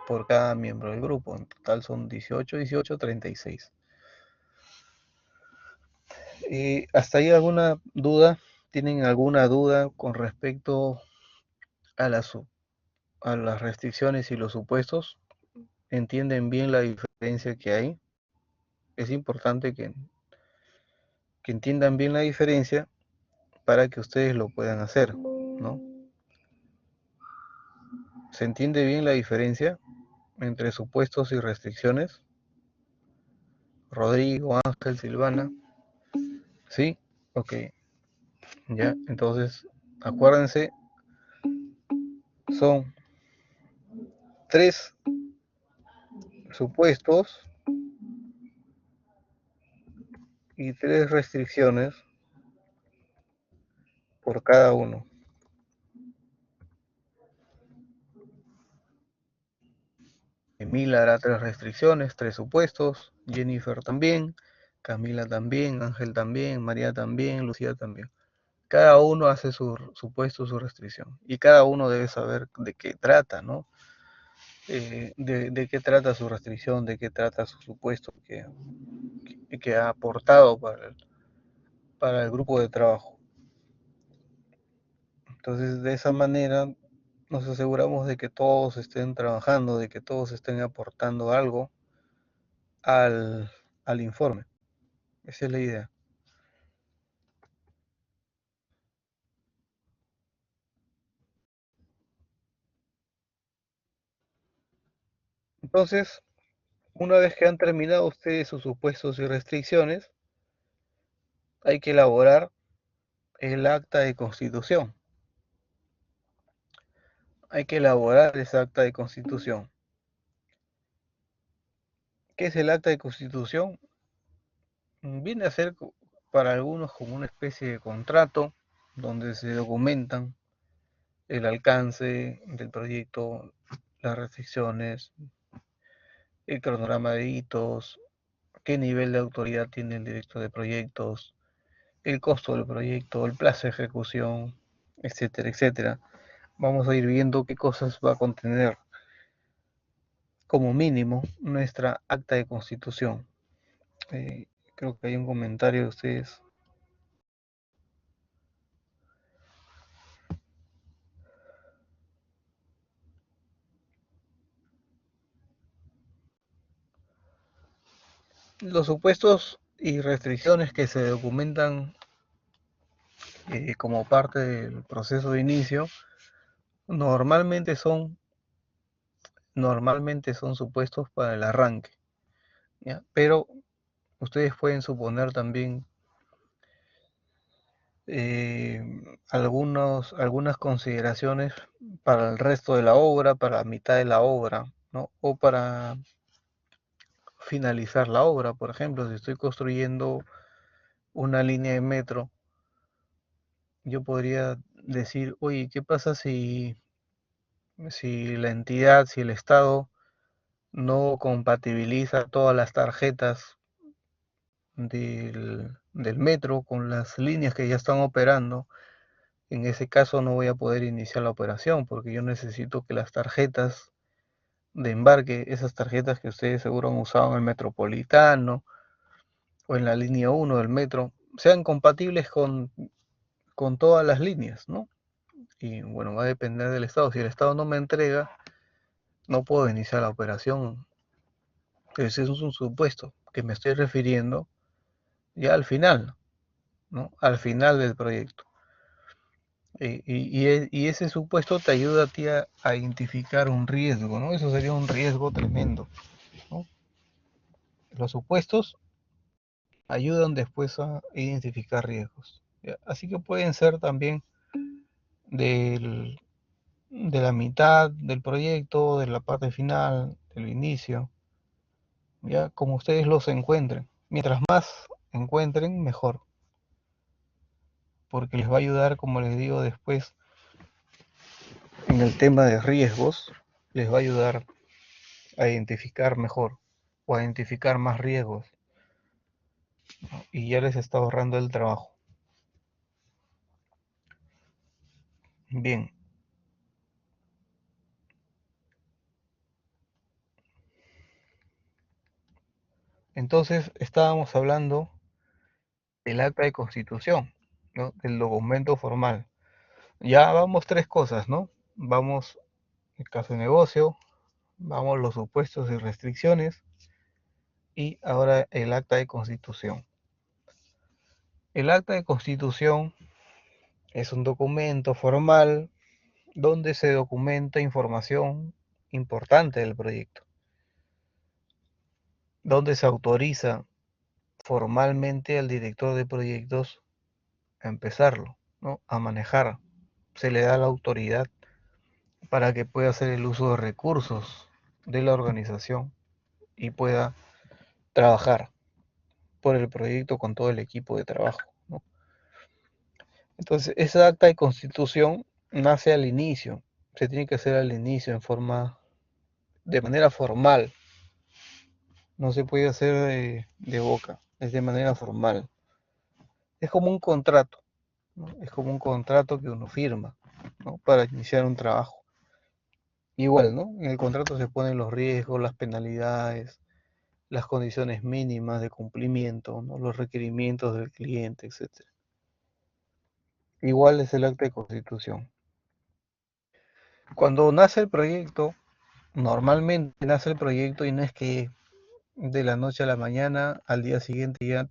por cada miembro del grupo. En total son 18, 18, 36. ¿Hasta ahí alguna duda? ¿Tienen alguna duda con respecto a las restricciones y los supuestos? ¿Entienden bien la diferencia que hay? Es importante que entiendan bien la diferencia para que ustedes lo puedan hacer, ¿no? ¿Se entiende bien la diferencia entre supuestos y restricciones? Rodrigo, Ángel, Silvana. ¿Sí? Ok. Ya, entonces Acuérdense, son 3 supuestos y 3 restricciones por cada uno. Emila hará 3 restricciones, 3 supuestos, Jennifer también, Camila también, Ángel también, María también, Lucía también. Cada uno hace su supuesto, su restricción. Y cada uno debe saber de qué trata, ¿no? De qué trata su restricción, de qué trata su supuesto que ha aportado para el grupo de trabajo. Entonces, de esa manera nos aseguramos de que todos estén trabajando, de que todos estén aportando algo al, al informe. Esa es la idea. Entonces, una vez que han terminado ustedes sus supuestos y restricciones, hay que elaborar el acta de constitución. Hay que elaborar esa acta de constitución. ¿Qué es el acta de constitución? Viene a ser para algunos como una especie de contrato donde se documentan el alcance del proyecto, las restricciones, el cronograma de hitos, qué nivel de autoridad tiene el director de proyectos, el costo del proyecto, el plazo de ejecución, etcétera, etcétera. Vamos a ir viendo qué cosas va a contener como mínimo nuestra acta de constitución. Creo que hay un comentario de ustedes. Los supuestos y restricciones que se documentan como parte del proceso de inicio normalmente son, normalmente son supuestos para el arranque, ¿ya? Pero ustedes pueden suponer también algunas consideraciones para el resto de la obra, para la mitad de la obra, ¿no? O para finalizar la obra. Por ejemplo, si estoy construyendo una línea de metro, yo podría decir, oye, ¿qué pasa si la entidad, si el Estado no compatibiliza todas las tarjetas del metro con las líneas que ya están operando? En ese caso no voy a poder iniciar la operación porque yo necesito que las tarjetas de embarque, esas tarjetas que ustedes seguro han usado en el Metropolitano o en la línea 1 del metro, sean compatibles con todas las líneas, ¿no? Y bueno, va a depender del Estado. Si el Estado no me entrega, no puedo iniciar la operación. Ese es un supuesto que me estoy refiriendo ya al final, ¿no? Al final del proyecto. Y ese supuesto te ayuda a ti a identificar un riesgo, ¿no? Eso sería un riesgo tremendo, ¿no? Los supuestos ayudan después a identificar riesgos. ¿Ya? Así que pueden ser también del, de la mitad del proyecto, de la parte final, del inicio, ya como ustedes los encuentren. Mientras más encuentren, mejor, porque les va a ayudar, como les digo después, en el tema de riesgos, les va a ayudar a identificar mejor o a identificar más riesgos, ¿no? Y ya les está ahorrando el trabajo. Bien, entonces estábamos hablando del acta de constitución, ¿no? Del documento formal. Ya vamos 3 cosas, ¿no? Vamos el caso de negocio, vamos los supuestos y restricciones y ahora el acta de constitución. El acta de constitución es un documento formal donde se documenta información importante del proyecto, donde se autoriza formalmente al director de proyectos a empezarlo, ¿no? A manejar. se le da la autoridad para que pueda hacer el uso de recursos de la organización y pueda trabajar por el proyecto con todo el equipo de trabajo, ¿no? Entonces, esa acta de constitución nace al inicio, se tiene que hacer al inicio de manera formal, no se puede hacer de boca, es de manera formal. Es como un contrato, ¿no? Es como un contrato que uno firma, ¿no? Para iniciar un trabajo. Igual, ¿no? En el contrato se ponen los riesgos, las penalidades, las condiciones mínimas de cumplimiento, ¿no? Los requerimientos del cliente, etcétera. Igual es el acta de constitución. Cuando nace el proyecto, normalmente nace el proyecto y no es que de la noche a la mañana al día siguiente ya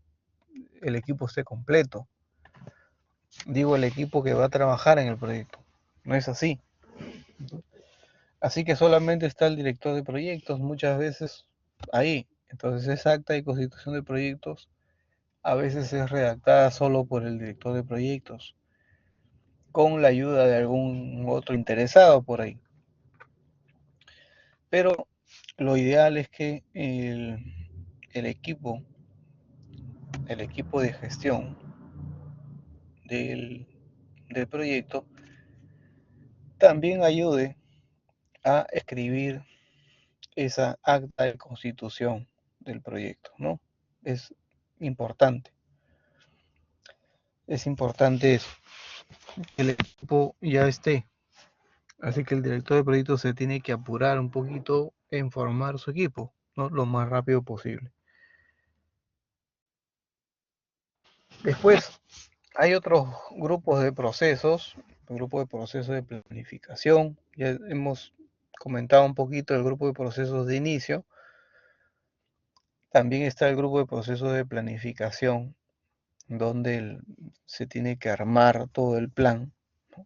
el equipo esté completo. Digo el equipo que va a trabajar en el proyecto. No es así. Así que solamente está el director de proyectos muchas veces ahí. Entonces esa acta de constitución de proyectos a veces es redactada solo por el director de proyectos, con la ayuda de algún otro interesado por ahí. Pero lo ideal es que el equipo, el equipo de gestión del, del proyecto también ayude a escribir esa acta de constitución del proyecto, ¿no? Es importante, es importante eso, que el equipo ya esté. Así que el director de proyecto se tiene que apurar un poquito en formar su equipo, ¿no? Lo más rápido posible. Después hay otros grupos de procesos, el grupo de procesos de planificación, ya hemos comentado un poquito el grupo de procesos de inicio, también está el grupo de procesos de planificación, donde se tiene que armar todo el plan, ¿no?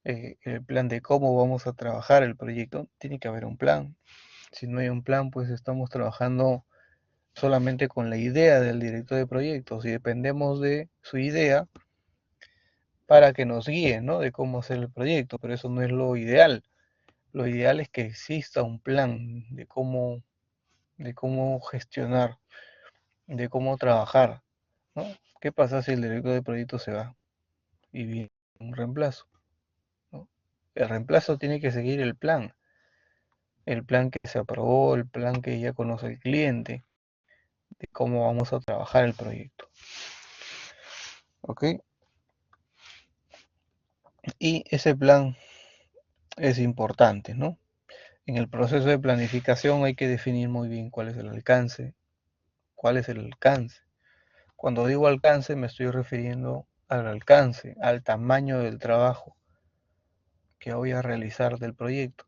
El plan de cómo vamos a trabajar el proyecto, tiene que haber un plan. Si no hay un plan, pues estamos trabajando solamente con la idea del director de proyectos y dependemos de su idea para que nos guíe, ¿no? De cómo hacer el proyecto, pero eso no es lo ideal. Lo ideal es que exista un plan de cómo gestionar, de cómo trabajar, ¿no? ¿Qué pasa si el director de proyecto se va y viene un reemplazo, ¿no? El reemplazo tiene que seguir el plan que se aprobó, el plan que ya conoce el cliente, de cómo vamos a trabajar el proyecto, ¿ok? Y ese plan es importante, ¿no? En el proceso de planificación hay que definir muy bien cuál es el alcance, cuál es el alcance. Cuando digo alcance me estoy refiriendo al alcance, al tamaño del trabajo que voy a realizar del proyecto.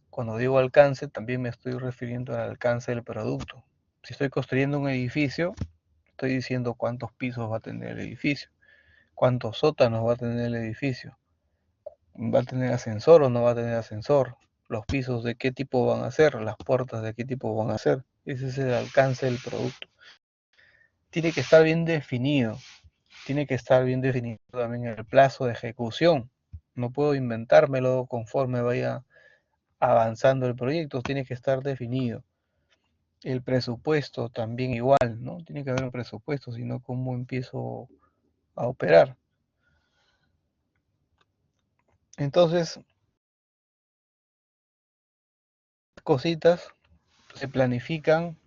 Cuando digo alcance también me estoy refiriendo al alcance del producto. Si estoy construyendo un edificio, estoy diciendo cuántos pisos va a tener el edificio, cuántos sótanos va a tener el edificio, va a tener ascensor o no va a tener ascensor, los pisos de qué tipo van a ser, las puertas de qué tipo van a ser. Ese es el alcance del producto. Tiene que estar bien definido, tiene que estar bien definido también el plazo de ejecución. No puedo inventármelo conforme vaya avanzando el proyecto, tiene que estar definido. El presupuesto también igual, ¿no? Tiene que haber un presupuesto, sino cómo empiezo a operar. Entonces, cositas se planifican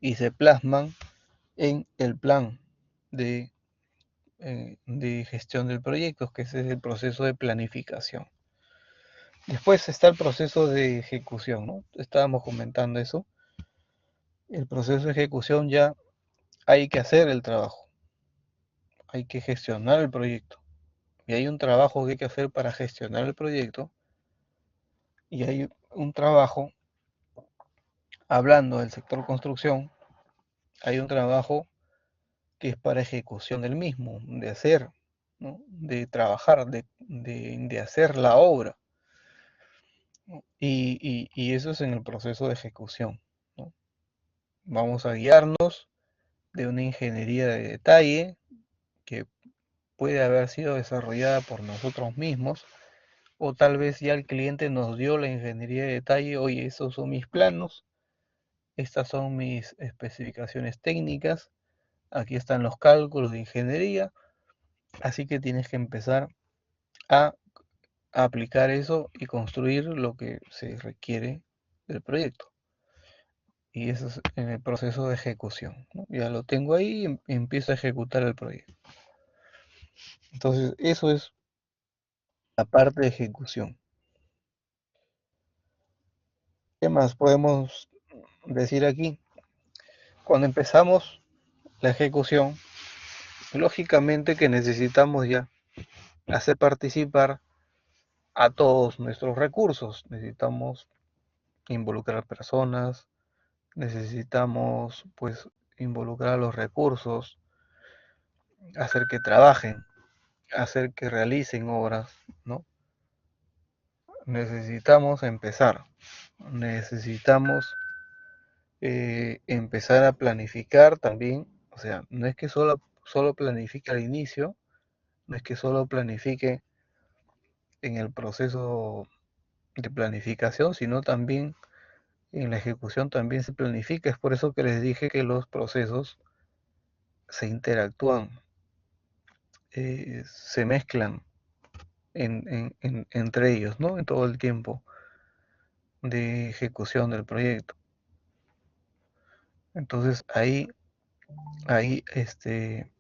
y se plasman en el plan de, de gestión del proyecto, que ese es el proceso de planificación. Después está el proceso de ejecución, ¿no? Estábamos comentando eso. El proceso de ejecución ya hay que hacer el trabajo, hay que gestionar el proyecto. Y hay un trabajo que hay que hacer para gestionar el proyecto y hay un trabajo, hablando del sector construcción, hay un trabajo que es para ejecución del mismo, de hacer, ¿no? De trabajar, de hacer la obra, ¿no? Y eso es en el proceso de ejecución, ¿no? Vamos a guiarnos de una ingeniería de detalle que puede haber sido desarrollada por nosotros mismos, o tal vez ya el cliente nos dio la ingeniería de detalle, oye, estos son mis planos, estas son mis especificaciones técnicas, aquí están los cálculos de ingeniería, así que tienes que empezar a aplicar eso y construir lo que se requiere del proyecto. Y eso es en el proceso de ejecución, ¿no? Ya lo tengo ahí y empiezo a ejecutar el proyecto. Entonces, eso es la parte de ejecución. ¿Qué más podemos decir aquí? Cuando empezamos la ejecución, lógicamente que necesitamos ya hacer participar a todos nuestros recursos. Necesitamos involucrar personas, necesitamos pues involucrar a los recursos, hacer que trabajen, hacer que realicen obras, ¿no? Necesitamos empezar, necesitamos empezar a planificar también, o sea, no es que solo planifique al inicio, no es que solo planifique en el proceso de planificación, sino también en la ejecución también se planifica. Es por eso que les dije que los procesos se interactúan, se mezclan entre ellos, ¿no? En todo el tiempo de ejecución del proyecto. Entonces ahí, ahí es que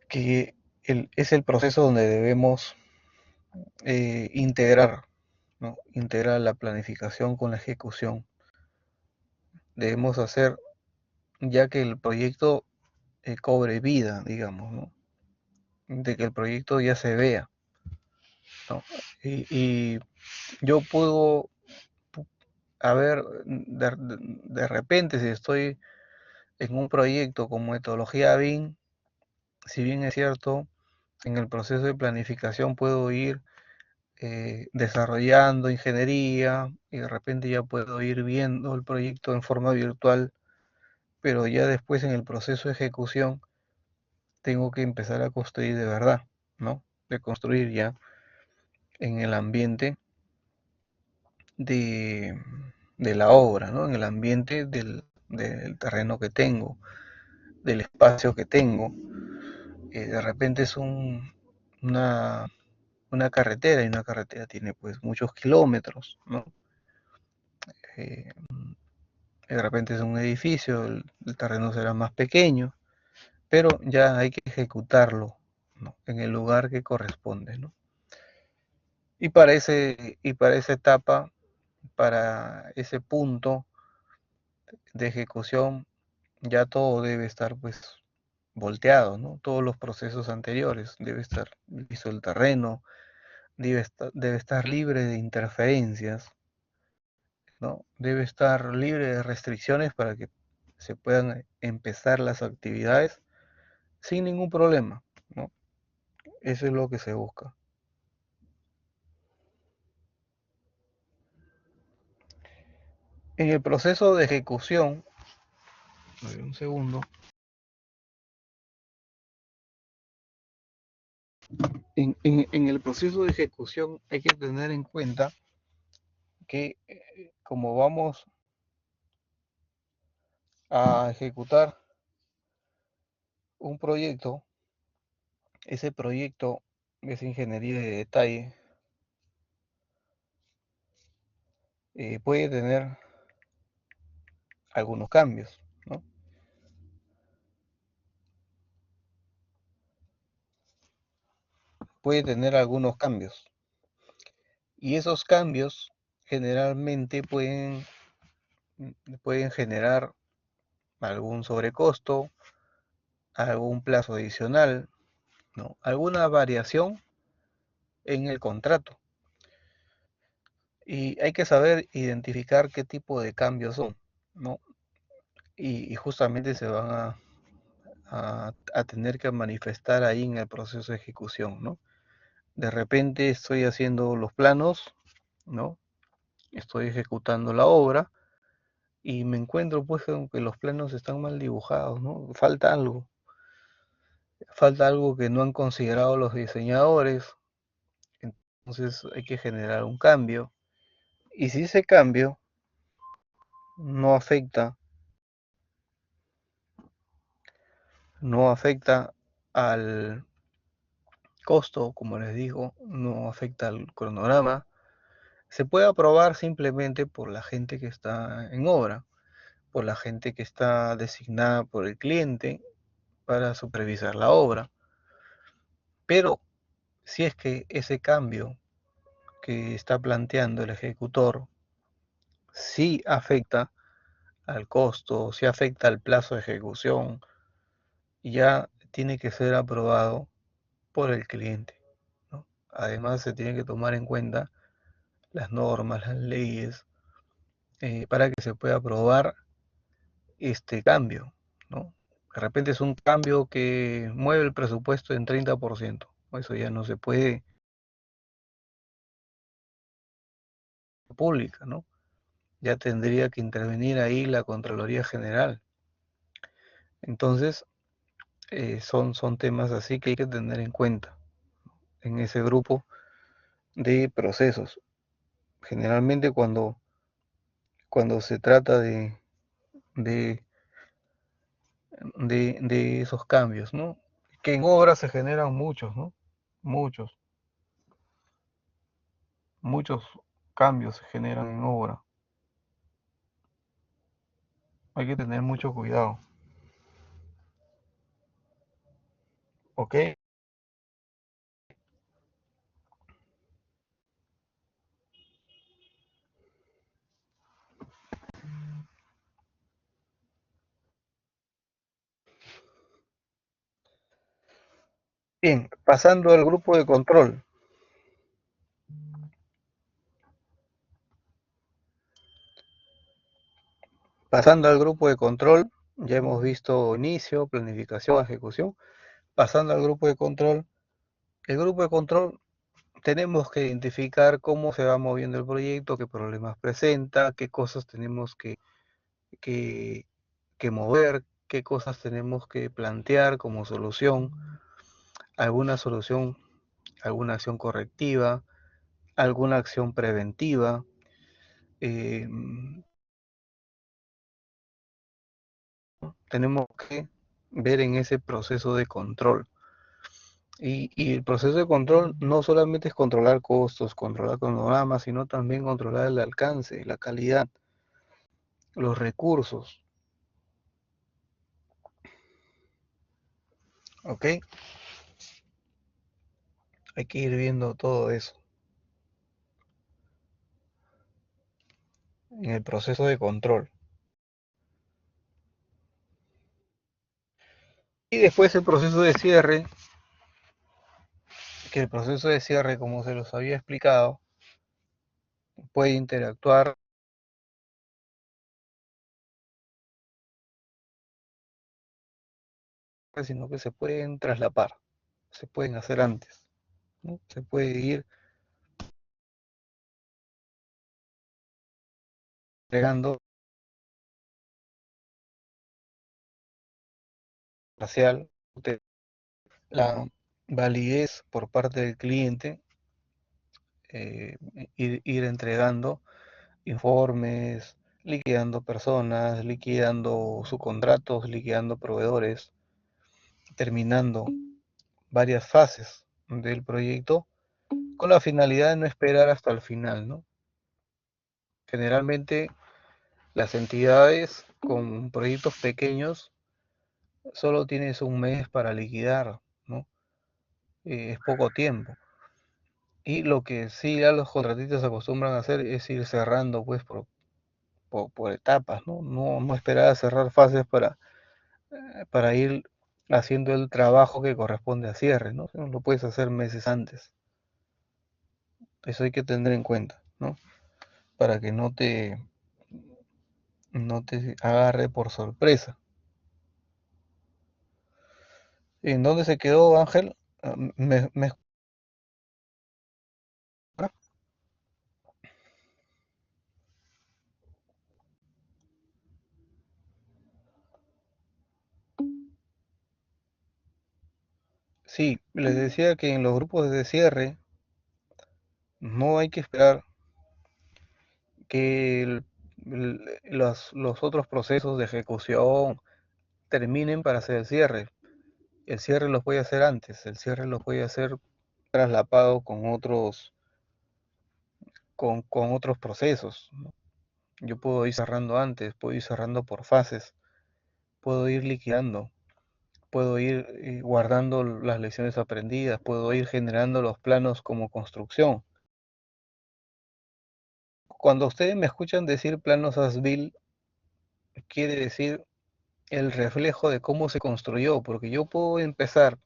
es el proceso donde debemos integrar, ¿no? Integrar la planificación con la ejecución. Debemos hacer ya que el proyecto cobre vida, digamos, ¿no? De que el proyecto ya se vea, ¿no? Y yo puedo, a ver, de repente si estoy en un proyecto con metodología BIM, si bien es cierto, en el proceso de planificación puedo ir desarrollando ingeniería y de repente ya puedo ir viendo el proyecto en forma virtual, pero ya después en el proceso de ejecución tengo que empezar a construir de verdad, ¿no? De construir ya en el ambiente de, de la obra, ¿no? En el ambiente del terreno que tengo, del espacio que tengo. De repente es una, una carretera y una carretera tiene pues muchos kilómetros, ¿no? Eh, de repente es un edificio, el terreno será más pequeño, pero ya hay que ejecutarlo, ¿no? En el lugar que corresponde, ¿no? Y para esa etapa, para ese punto de ejecución, ya todo debe estar pues volteado, ¿no? Todos los procesos anteriores, debe estar listo el terreno, debe estar libre de interferencias, ¿no? Debe estar libre de restricciones para que se puedan empezar las actividades sin ningún problema, ¿no? Eso es lo que se busca. En el proceso de ejecución, a ver, un segundo, en el proceso de ejecución hay que tener en cuenta que como vamos a ejecutar un proyecto, ese proyecto, esa ingeniería de detalle, puede tener algunos cambios, ¿no? Puede tener algunos cambios. Y esos cambios generalmente pueden generar algún sobrecosto, algún plazo adicional, ¿no? Alguna variación en el contrato. Y hay que saber identificar qué tipo de cambios son, ¿no? Y justamente se van a tener que manifestar ahí en el proceso de ejecución, ¿no? De repente estoy haciendo los planos, ¿no? Estoy ejecutando la obra y me encuentro pues con que los planos están mal dibujados, ¿no? Falta algo que no han considerado los diseñadores, entonces hay que generar un cambio. Y si ese cambio no afecta, no afecta al costo, como les digo, no afecta al cronograma, se puede aprobar simplemente por la gente que está en obra, por la gente que está designada por el cliente para supervisar la obra. Pero si es que ese cambio que está planteando el ejecutor sí afecta al costo, sí afecta al plazo de ejecución, ya tiene que ser aprobado por el cliente, ¿no? Además, se tiene que tomar en cuenta las normas, las leyes, para que se pueda aprobar este cambio, ¿no? De repente es un cambio que mueve el presupuesto en 30%. Eso ya no se puede pública, ¿no? Ya tendría que intervenir ahí la Contraloría General. Entonces, son temas así que hay que tener en cuenta en ese grupo de procesos. Generalmente cuando se trata de, de esos cambios, ¿no? Que en obras se generan muchos, ¿no? Muchos, muchos cambios se generan en obra. Hay que tener mucho cuidado, ¿ok? Bien, pasando al grupo de control. Pasando al grupo de control, ya hemos visto inicio, planificación, ejecución. Pasando al grupo de control, el grupo de control tenemos que identificar cómo se va moviendo el proyecto, qué problemas presenta, qué cosas tenemos que, que mover, qué cosas tenemos que plantear como solución, alguna solución, alguna acción correctiva, alguna acción preventiva. eh, Tenemos que ver en ese proceso de control. Y el proceso de control no solamente es controlar costos, controlar cronogramas, sino también controlar el alcance, la calidad, los recursos. ¿Ok? Hay que ir viendo todo eso en el proceso de control. Y después el proceso de cierre, que el proceso de cierre, como se los había explicado, puede interactuar, sino que se pueden traslapar, se pueden hacer antes, ¿no? Se puede ir agregando parcial la validez por parte del cliente, eh, ir entregando informes, liquidando personas, liquidando subcontratos, liquidando proveedores, terminando varias fases del proyecto con la finalidad de no esperar hasta el final, ¿no? Generalmente las entidades con proyectos pequeños solo tienes un mes para liquidar, ¿no? Es poco tiempo. Y lo que sí ya los contratistas acostumbran a hacer es ir cerrando pues por etapas, ¿no? No esperar a cerrar fases para ir haciendo el trabajo que corresponde a cierre, ¿no? Lo puedes hacer meses antes. Eso hay que tener en cuenta, ¿no? Para que no te agarre por sorpresa. ¿En dónde se quedó Ángel? ¿Me escuchas? Sí, les decía que en los grupos de cierre no hay que esperar que los otros procesos de ejecución terminen para hacer el cierre. El cierre los puede hacer antes, el cierre los puede hacer traslapado con otros procesos, ¿no? Yo puedo ir cerrando antes, puedo ir cerrando por fases, puedo ir liquidando, puedo ir guardando las lecciones aprendidas, puedo ir generando los planos como construcción. Cuando ustedes me escuchan decir planos as-built, quiere decir el reflejo de cómo se construyó, porque yo puedo empezar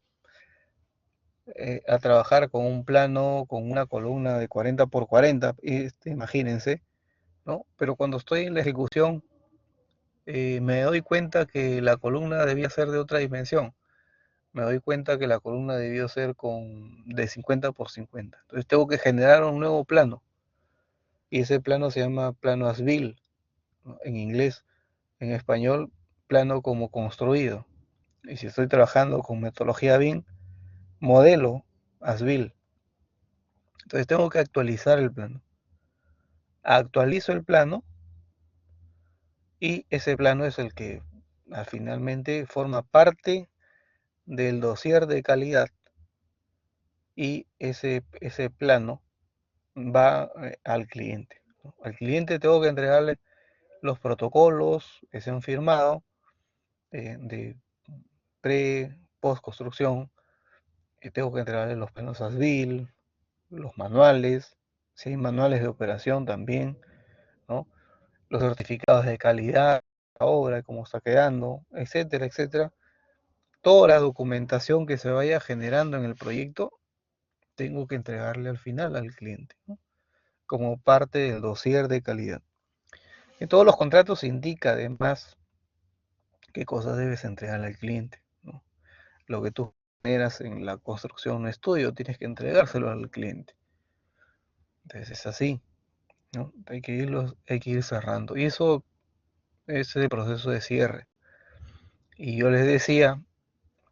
a trabajar con un plano, con una columna de 40 por 40, imagínense, ¿no? Pero cuando estoy en la ejecución, me doy cuenta que la columna debía ser de otra dimensión. Me doy cuenta que la columna debió ser de 50 por 50. Entonces tengo que generar un nuevo plano. Y ese plano se llama plano as-built, ¿no? En inglés. En español, plano como construido. Y si estoy trabajando con metodología BIM, modelo as-built. Entonces tengo que actualizar el plano. Actualizo el plano y ese plano es el que finalmente forma parte del dossier de calidad, y ese plano va al cliente, ¿no? Al cliente tengo que entregarle los protocolos que se han firmado de post construcción, tengo que entregarle los planos ASBIL, los manuales, si hay manuales de operación también, ¿no? Los certificados de calidad, la obra, cómo está quedando, etcétera, etcétera. Toda la documentación que se vaya generando en el proyecto, tengo que entregarle al final al cliente, ¿no? Como parte del dossier de calidad. En todos los contratos se indica además qué cosas debes entregarle al cliente, ¿no? Lo que tú generas en la construcción de un estudio, tienes que entregárselo al cliente. Entonces es así, ¿no? Hay que ir cerrando. Y eso es el proceso de cierre. Y yo les decía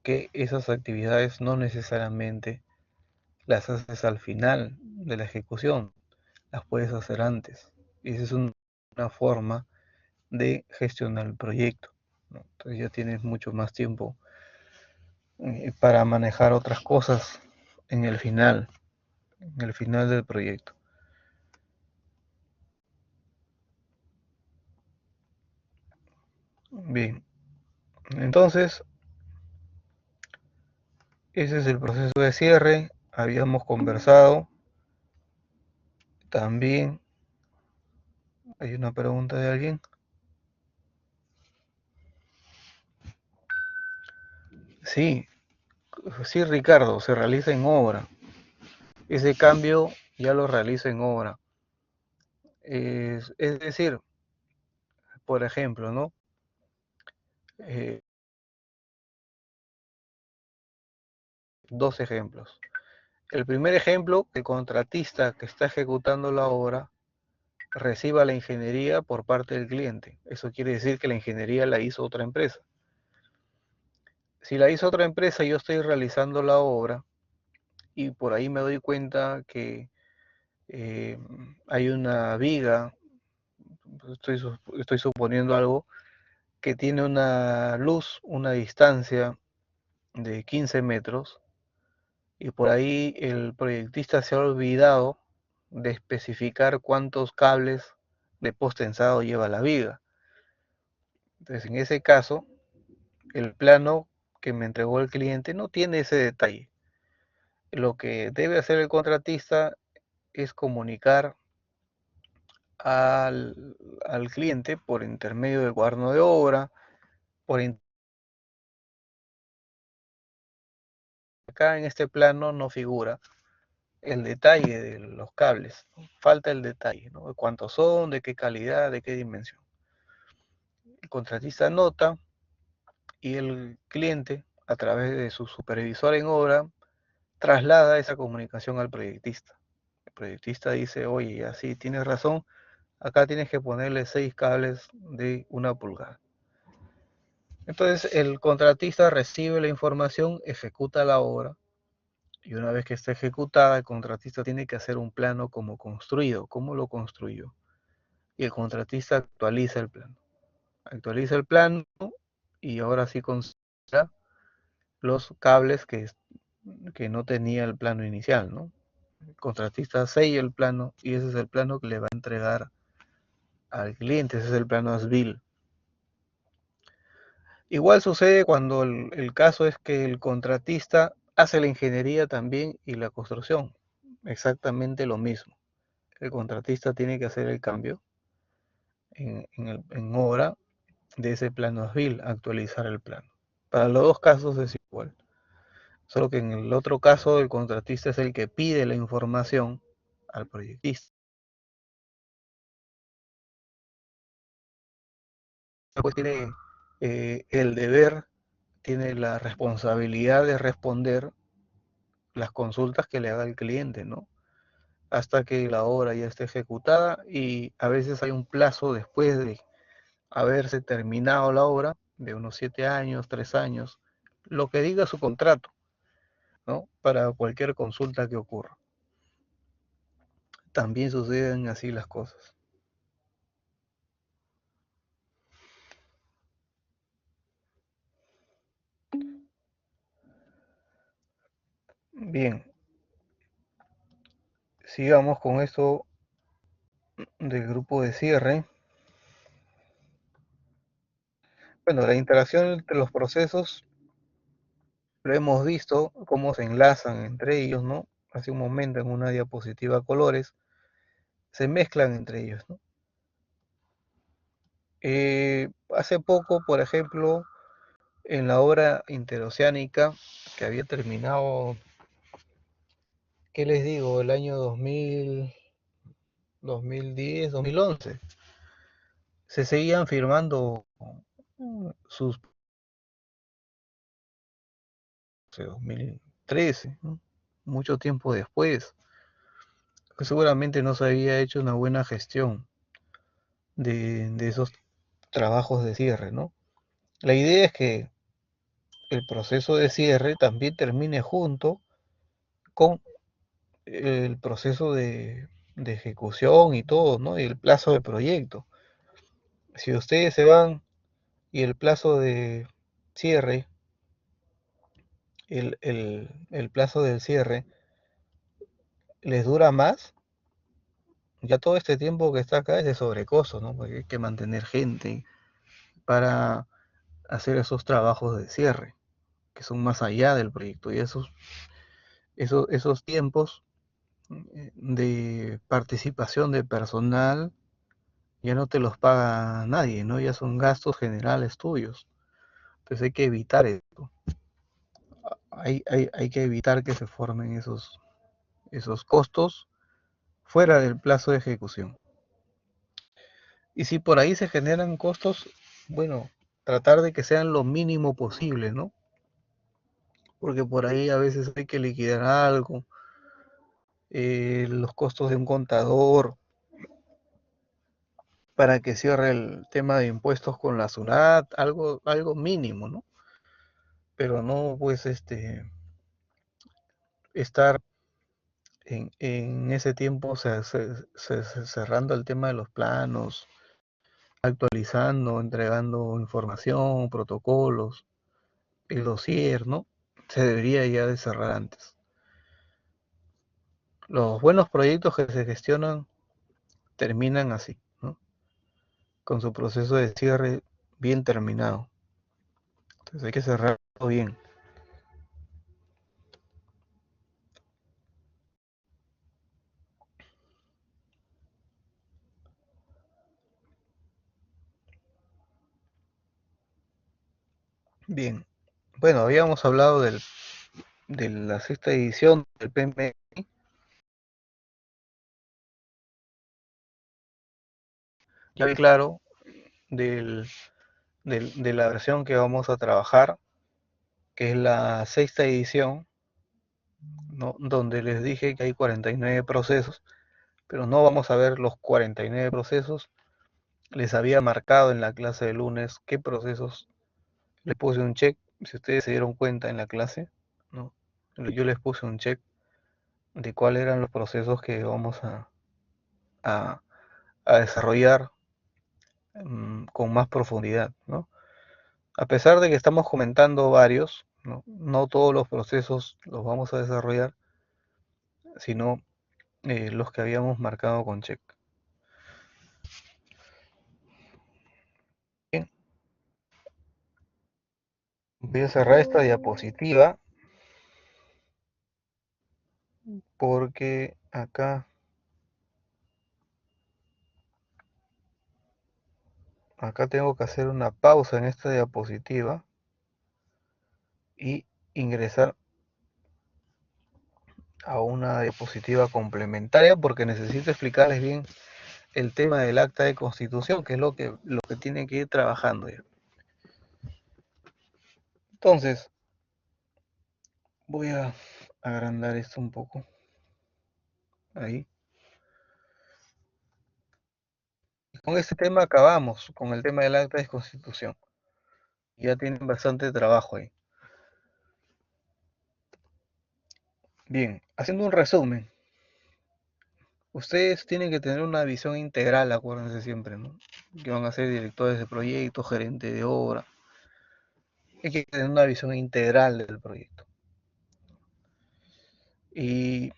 que esas actividades no necesariamente las haces al final de la ejecución, las puedes hacer antes. Y esa es una forma de gestionar el proyecto, ¿no? Entonces ya tienes mucho más tiempo para manejar otras cosas en el final del proyecto. Bien, entonces ese es el proceso de cierre. Habíamos conversado también. Hay una pregunta de alguien. Sí, sí, Ricardo, se realiza en obra. Ese cambio ya lo realiza en obra. Es decir, por ejemplo, ¿no? Eh, Dos ejemplos. El primer ejemplo, el contratista que está ejecutando la obra reciba la ingeniería por parte del cliente. Eso quiere decir que la ingeniería la hizo otra empresa. Si la hizo otra empresa, yo estoy realizando la obra y por ahí me doy cuenta que eh, hay una viga, estoy suponiendo algo, que tiene una luz, una distancia de 15 metros, y por ahí el proyectista se ha olvidado de especificar cuántos cables de post tensado lleva la viga. Entonces, en ese caso, el plano que me entregó el cliente no tiene ese detalle. Lo que debe hacer el contratista es comunicar al cliente por intermedio del cuaderno de obra, por acá en este plano no figura el detalle de los cables, ¿no? Falta el detalle, ¿no? De cuántos son, de qué calidad, de qué dimensión. El contratista anota y el cliente, a través de su supervisor en obra, traslada esa comunicación al proyectista. El proyectista dice, oye, así tienes razón, acá tienes que ponerle 6 cables de 1 pulgada. Entonces el contratista recibe la información, ejecuta la obra Y una vez que está ejecutada, el contratista tiene que hacer un plano como construido, cómo lo construyó. Y el contratista actualiza el plano. Actualiza el plano y ahora sí considera los cables que no tenía el plano inicial, ¿no? El contratista sella el plano y ese es el plano que le va a entregar al cliente, ese es el plano ASBIL. Igual sucede cuando el caso es que el contratista hace la ingeniería también y la construcción. Exactamente lo mismo. El contratista tiene que hacer el cambio en obra de ese plano ASBIL, actualizar el plano. Para los dos casos es igual. Solo que en el otro caso el contratista es el que pide la información al proyectista. Pues tiene el deber, tiene la responsabilidad de responder las consultas que le haga el cliente, ¿no? Hasta que la obra ya esté ejecutada y a veces hay un plazo después de haberse terminado la obra de unos 7 años, 3 años, lo que diga su contrato, ¿no? Para cualquier consulta que ocurra. También suceden así las cosas. Bien, sigamos con esto del grupo de cierre. Bueno, la interacción entre los procesos lo hemos visto, cómo se enlazan entre ellos, ¿no? Hace un momento en una diapositiva a colores, se mezclan entre ellos, ¿no? Hace poco, por ejemplo, en la obra interoceánica, que había terminado, ¿qué les digo? El año 2000, 2010, 2011, se seguían firmando sus 2013, ¿no? Mucho tiempo después, que seguramente no se había hecho una buena gestión de esos trabajos de cierre, ¿no? La idea es que el proceso de cierre también termine junto con el proceso de ejecución y todo, ¿no? Y el plazo del proyecto. Si ustedes se van y el plazo de cierre, el plazo del cierre les dura más, ya todo este tiempo que está acá es de sobrecosto, ¿no? Porque hay que mantener gente para hacer esos trabajos de cierre, que son más allá del proyecto. Y esos tiempos de participación de personal ya no te los paga nadie, ¿no? Ya son gastos generales tuyos. Entonces hay que evitar esto. Hay que evitar que se formen esos costos fuera del plazo de ejecución. Y si por ahí se generan costos, bueno, tratar de que sean lo mínimo posible, ¿no? Porque por ahí a veces hay que liquidar algo, los costos de un contador para que cierre el tema de impuestos con la SUNAT, algo mínimo, ¿no? Pero no, pues, estar en ese tiempo cerrando el tema de los planos, actualizando, entregando información, protocolos, el dossier, ¿no? Se debería ya de cerrar antes. Los buenos proyectos que se gestionan terminan así, ¿no? Con su proceso de cierre bien terminado. Entonces hay que cerrarlo bien. Bien. Bueno, habíamos hablado de la sexta edición del PMI. Ya vi claro del, de la versión que vamos a trabajar, que es la sexta edición, ¿no? Donde les dije que hay 49 procesos, pero no vamos a ver los 49 procesos. Les había marcado en la clase de lunes qué procesos, les puse un check, si ustedes se dieron cuenta en la clase, ¿no? yo les puse un check de cuáles eran los procesos que vamos a, a desarrollar con más profundidad, ¿no? A pesar de que estamos comentando varios, ¿no? No todos los procesos los vamos a desarrollar, sino los que habíamos marcado con check. Bien, voy a cerrar esta diapositiva porque acá tengo que hacer una pausa en esta diapositiva y ingresar a una diapositiva complementaria porque necesito explicarles bien el tema del acta de constitución, que es lo que tienen que ir trabajando ya. Entonces, voy a agrandar esto un poco. Ahí. Y con este tema acabamos, con el tema del acta de constitución. Ya tienen bastante trabajo ahí. Bien, haciendo un resumen. Ustedes tienen que tener una visión integral, acuérdense siempre, ¿no? Que van a ser directores de proyecto, gerente de obra. Hay que tener una visión integral del proyecto. Y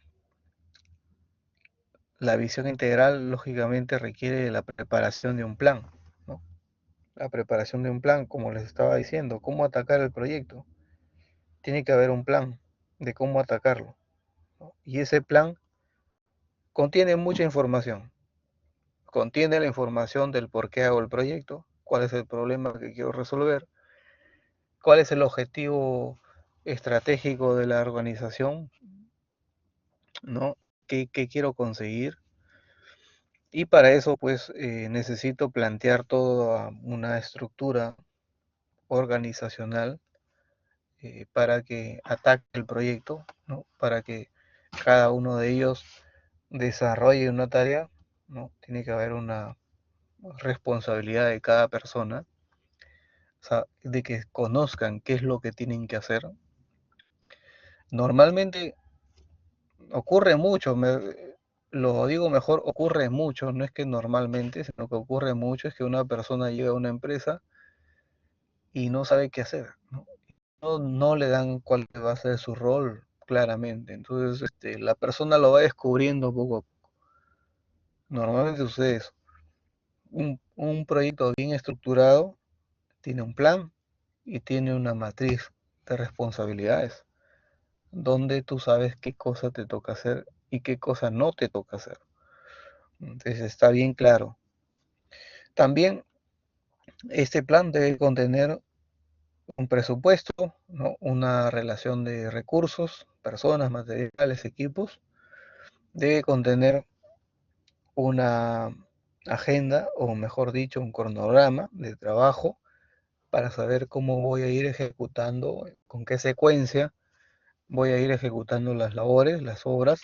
la visión integral, lógicamente, requiere de la preparación de un plan, ¿no? La preparación de un plan, como les estaba diciendo, cómo atacar el proyecto. Tiene que haber un plan de cómo atacarlo, ¿no? Y ese plan contiene mucha información. Contiene la información del por qué hago el proyecto, cuál es el problema que quiero resolver, cuál es el objetivo estratégico de la organización, ¿no? ¿Qué quiero conseguir? Y para eso, pues, necesito plantear toda una estructura organizacional para que ataque el proyecto, ¿no? Para que cada uno de ellos desarrolle una tarea, ¿no? Tiene que haber una responsabilidad de cada persona, o sea, de que conozcan qué es lo que tienen que hacer. Normalmente ocurre mucho, lo digo mejor, ocurre mucho, no es que normalmente, sino que ocurre mucho, es que una persona llega a una empresa y no sabe qué hacer, ¿no? No le dan cuál va a ser su rol claramente, entonces la persona lo va descubriendo poco a poco. Normalmente sucede eso. Un proyecto bien estructurado tiene un plan y tiene una matriz de responsabilidades, donde tú sabes qué cosa te toca hacer y qué cosa no te toca hacer. Entonces está bien claro. También este plan debe contener un presupuesto, ¿no? Una relación de recursos, personas, materiales, equipos. Debe contener una agenda, o mejor dicho, un cronograma de trabajo para saber cómo voy a ir ejecutando, con qué secuencia voy a ir ejecutando las labores, las obras.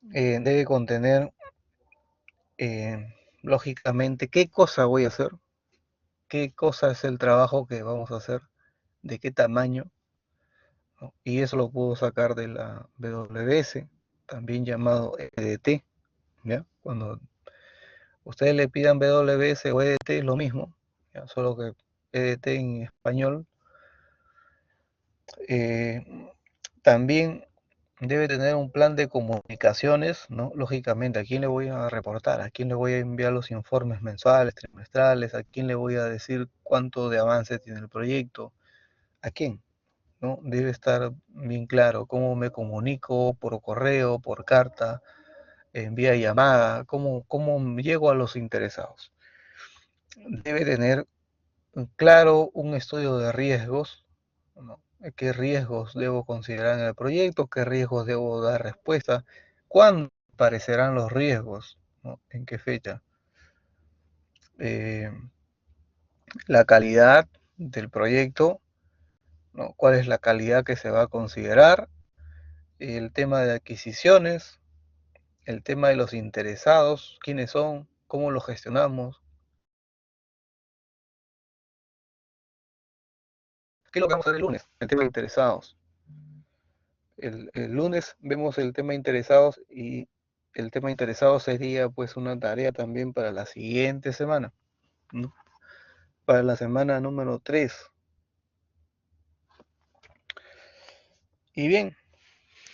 Debe contener, lógicamente, qué cosa voy a hacer, qué cosa es el trabajo que vamos a hacer, de qué tamaño, ¿no? Y eso lo puedo sacar de la WS, también llamado EDT, ¿ya? Cuando ustedes le pidan WS o EDT es lo mismo, ¿ya? Solo que EDT en español. Eh, También debe tener un plan de comunicaciones, ¿no? Lógicamente, ¿a quién le voy a reportar? ¿A quién le voy a enviar los informes mensuales, trimestrales? ¿A quién le voy a decir cuánto de avance tiene el proyecto? ¿A quién? ¿No? Debe estar bien claro cómo me comunico por correo, por carta, en vía llamada, cómo llego a los interesados. Debe tener claro un estudio de riesgos, ¿no? ¿Qué riesgos debo considerar en el proyecto? ¿Qué riesgos debo dar respuesta? ¿Cuándo aparecerán los riesgos? ¿No? ¿En qué fecha? Eh, la calidad del proyecto, ¿no? ¿Cuál es la calidad que se va a considerar? El tema de adquisiciones, el tema de los interesados, quiénes son, cómo lo gestionamos, qué es lo que vamos a hacer el lunes, el tema de interesados. el lunes vemos el tema interesados y el tema interesado sería pues una tarea también para la siguiente semana, ¿no? Para la semana número 3. Y bien,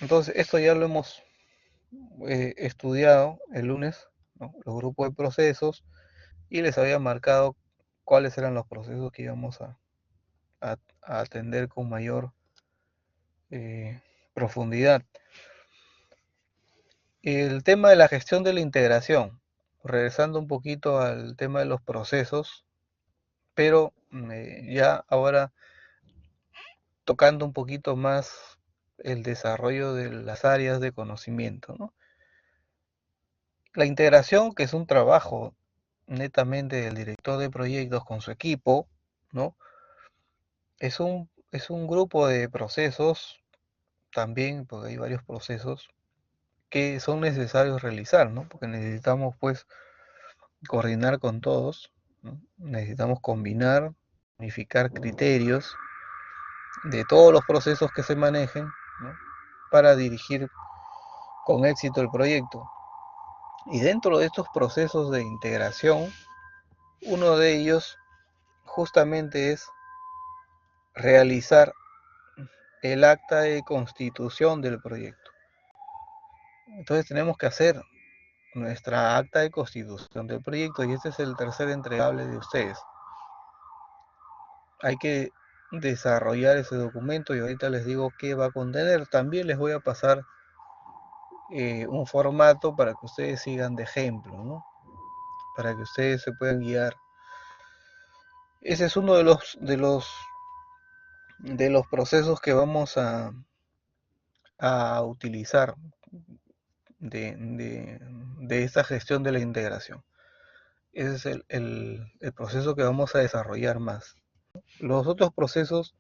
entonces esto ya lo hemos estudiado el lunes, ¿no? Los grupos de procesos, y les había marcado cuáles eran los procesos que íbamos a atender con mayor profundidad. El tema de la gestión de la integración, regresando un poquito al tema de los procesos, pero ya ahora tocando un poquito más el desarrollo de las áreas de conocimiento, ¿no? La integración, que es un trabajo netamente del director de proyectos con su equipo, ¿no? Es un grupo de procesos también, porque hay varios procesos que son necesarios realizar, ¿no? Porque necesitamos pues coordinar con todos, ¿no? Necesitamos combinar, unificar criterios de todos los procesos que se manejen, ¿no? Para dirigir con éxito el proyecto. Y dentro de estos procesos de integración, uno de ellos justamente es realizar el acta de constitución del proyecto. Entonces tenemos que hacer nuestra acta de constitución del proyecto y este es el tercer entregable de ustedes. Hay que desarrollar ese documento y ahorita les digo qué va a contener. También les voy a pasar un formato para que ustedes sigan de ejemplo, ¿no? Para que ustedes se puedan guiar. Ese es uno de los procesos que vamos a utilizar de esta gestión de la integración. Ese es el proceso que vamos a desarrollar más. Los otros procesos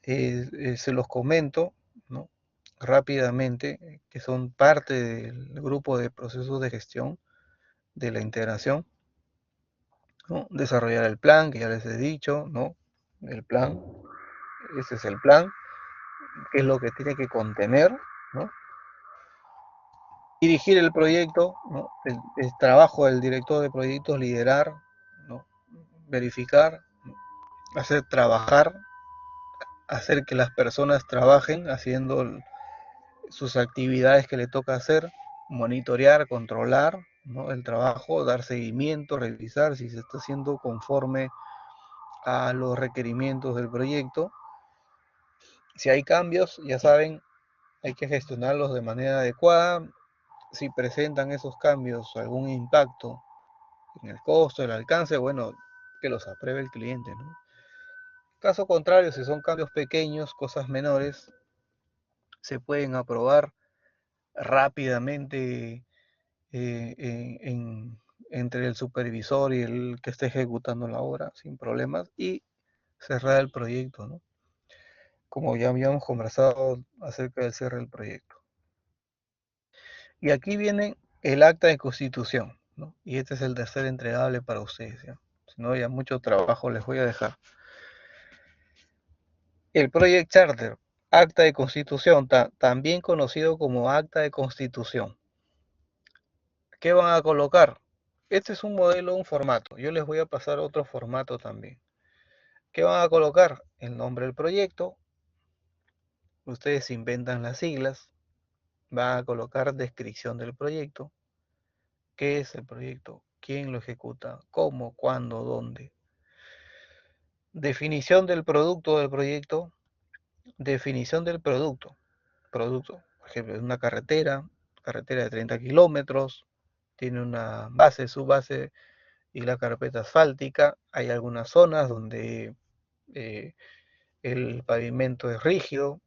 se los comento, ¿no? Rápidamente, que son parte del grupo de procesos de gestión de la integración, ¿no? Desarrollar el plan, que ya les he dicho, ¿no? El plan, ese es el plan, qué es lo que tiene que contener, ¿no? Dirigir el proyecto, ¿no? El trabajo del director de proyectos, liderar, ¿no? Verificar, ¿no? Hacer trabajar, hacer que las personas trabajen haciendo sus actividades que le toca hacer, monitorear, controlar, ¿no? El trabajo, dar seguimiento, revisar si se está haciendo conforme a los requerimientos del proyecto. Si hay cambios, ya saben, hay que gestionarlos de manera adecuada. Si presentan esos cambios algún impacto en el costo, el alcance, bueno, que los apruebe el cliente, ¿no? Caso contrario, si son cambios pequeños, cosas menores, se pueden aprobar rápidamente entre el supervisor y el que esté ejecutando la obra sin problemas y cerrar el proyecto, ¿no? Como ya habíamos conversado acerca del cierre del proyecto. Y aquí viene el acta de constitución, ¿no? Y este es el tercer entregable para ustedes, ¿ya? Si no, ya mucho trabajo les voy a dejar. El Project Charter, acta de constitución, también conocido como acta de constitución. ¿Qué van a colocar? Este es un modelo, un formato. Yo les voy a pasar otro formato también. ¿Qué van a colocar? El nombre del proyecto. Ustedes inventan las siglas. Van a colocar descripción del proyecto. ¿Qué es el proyecto? ¿Quién lo ejecuta? ¿Cómo? ¿Cuándo? ¿Dónde? Definición del producto del proyecto. Definición del producto. Producto. Por ejemplo, es una carretera de 30 kilómetros. Tiene una base, subbase y la carpeta asfáltica. Hay algunas zonas donde eh, el pavimento es rígido,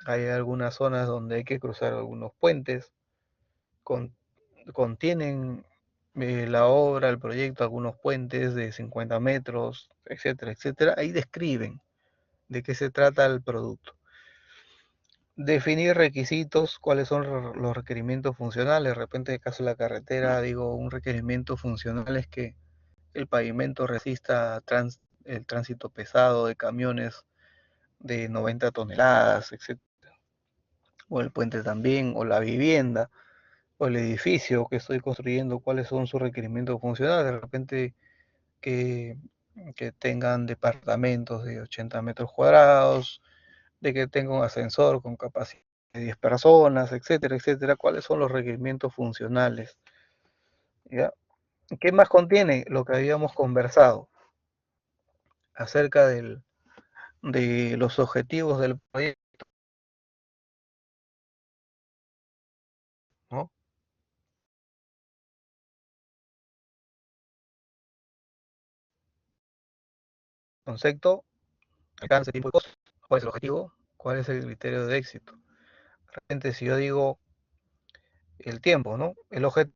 hay algunas zonas donde hay que cruzar algunos puentes, con, contienen la obra, el proyecto, algunos puentes de 50 metros, etcétera, etcétera. Ahí describen de qué se trata el producto. Definir requisitos, cuáles son los requerimientos funcionales. De repente, en el caso de la carretera, digo, un requerimiento funcional es que el pavimento resista el tránsito pesado de camiones de 90 toneladas, etc. o el puente también, o la vivienda, o el edificio que estoy construyendo, cuáles son sus requerimientos funcionales. De repente que, que tengan departamentos de 80 metros cuadrados, de que tenga un ascensor con capacidad de 10 personas, etcétera, etcétera. ¿Cuáles son los requerimientos funcionales? ¿Ya? ¿Qué más contiene? Lo que habíamos conversado acerca de los objetivos del proyecto, ¿no? Concepto, alcance, tiempo y costo. ¿Cuál es el objetivo? ¿Cuál es el criterio de éxito? De repente, si yo digo el tiempo, ¿no? El objetivo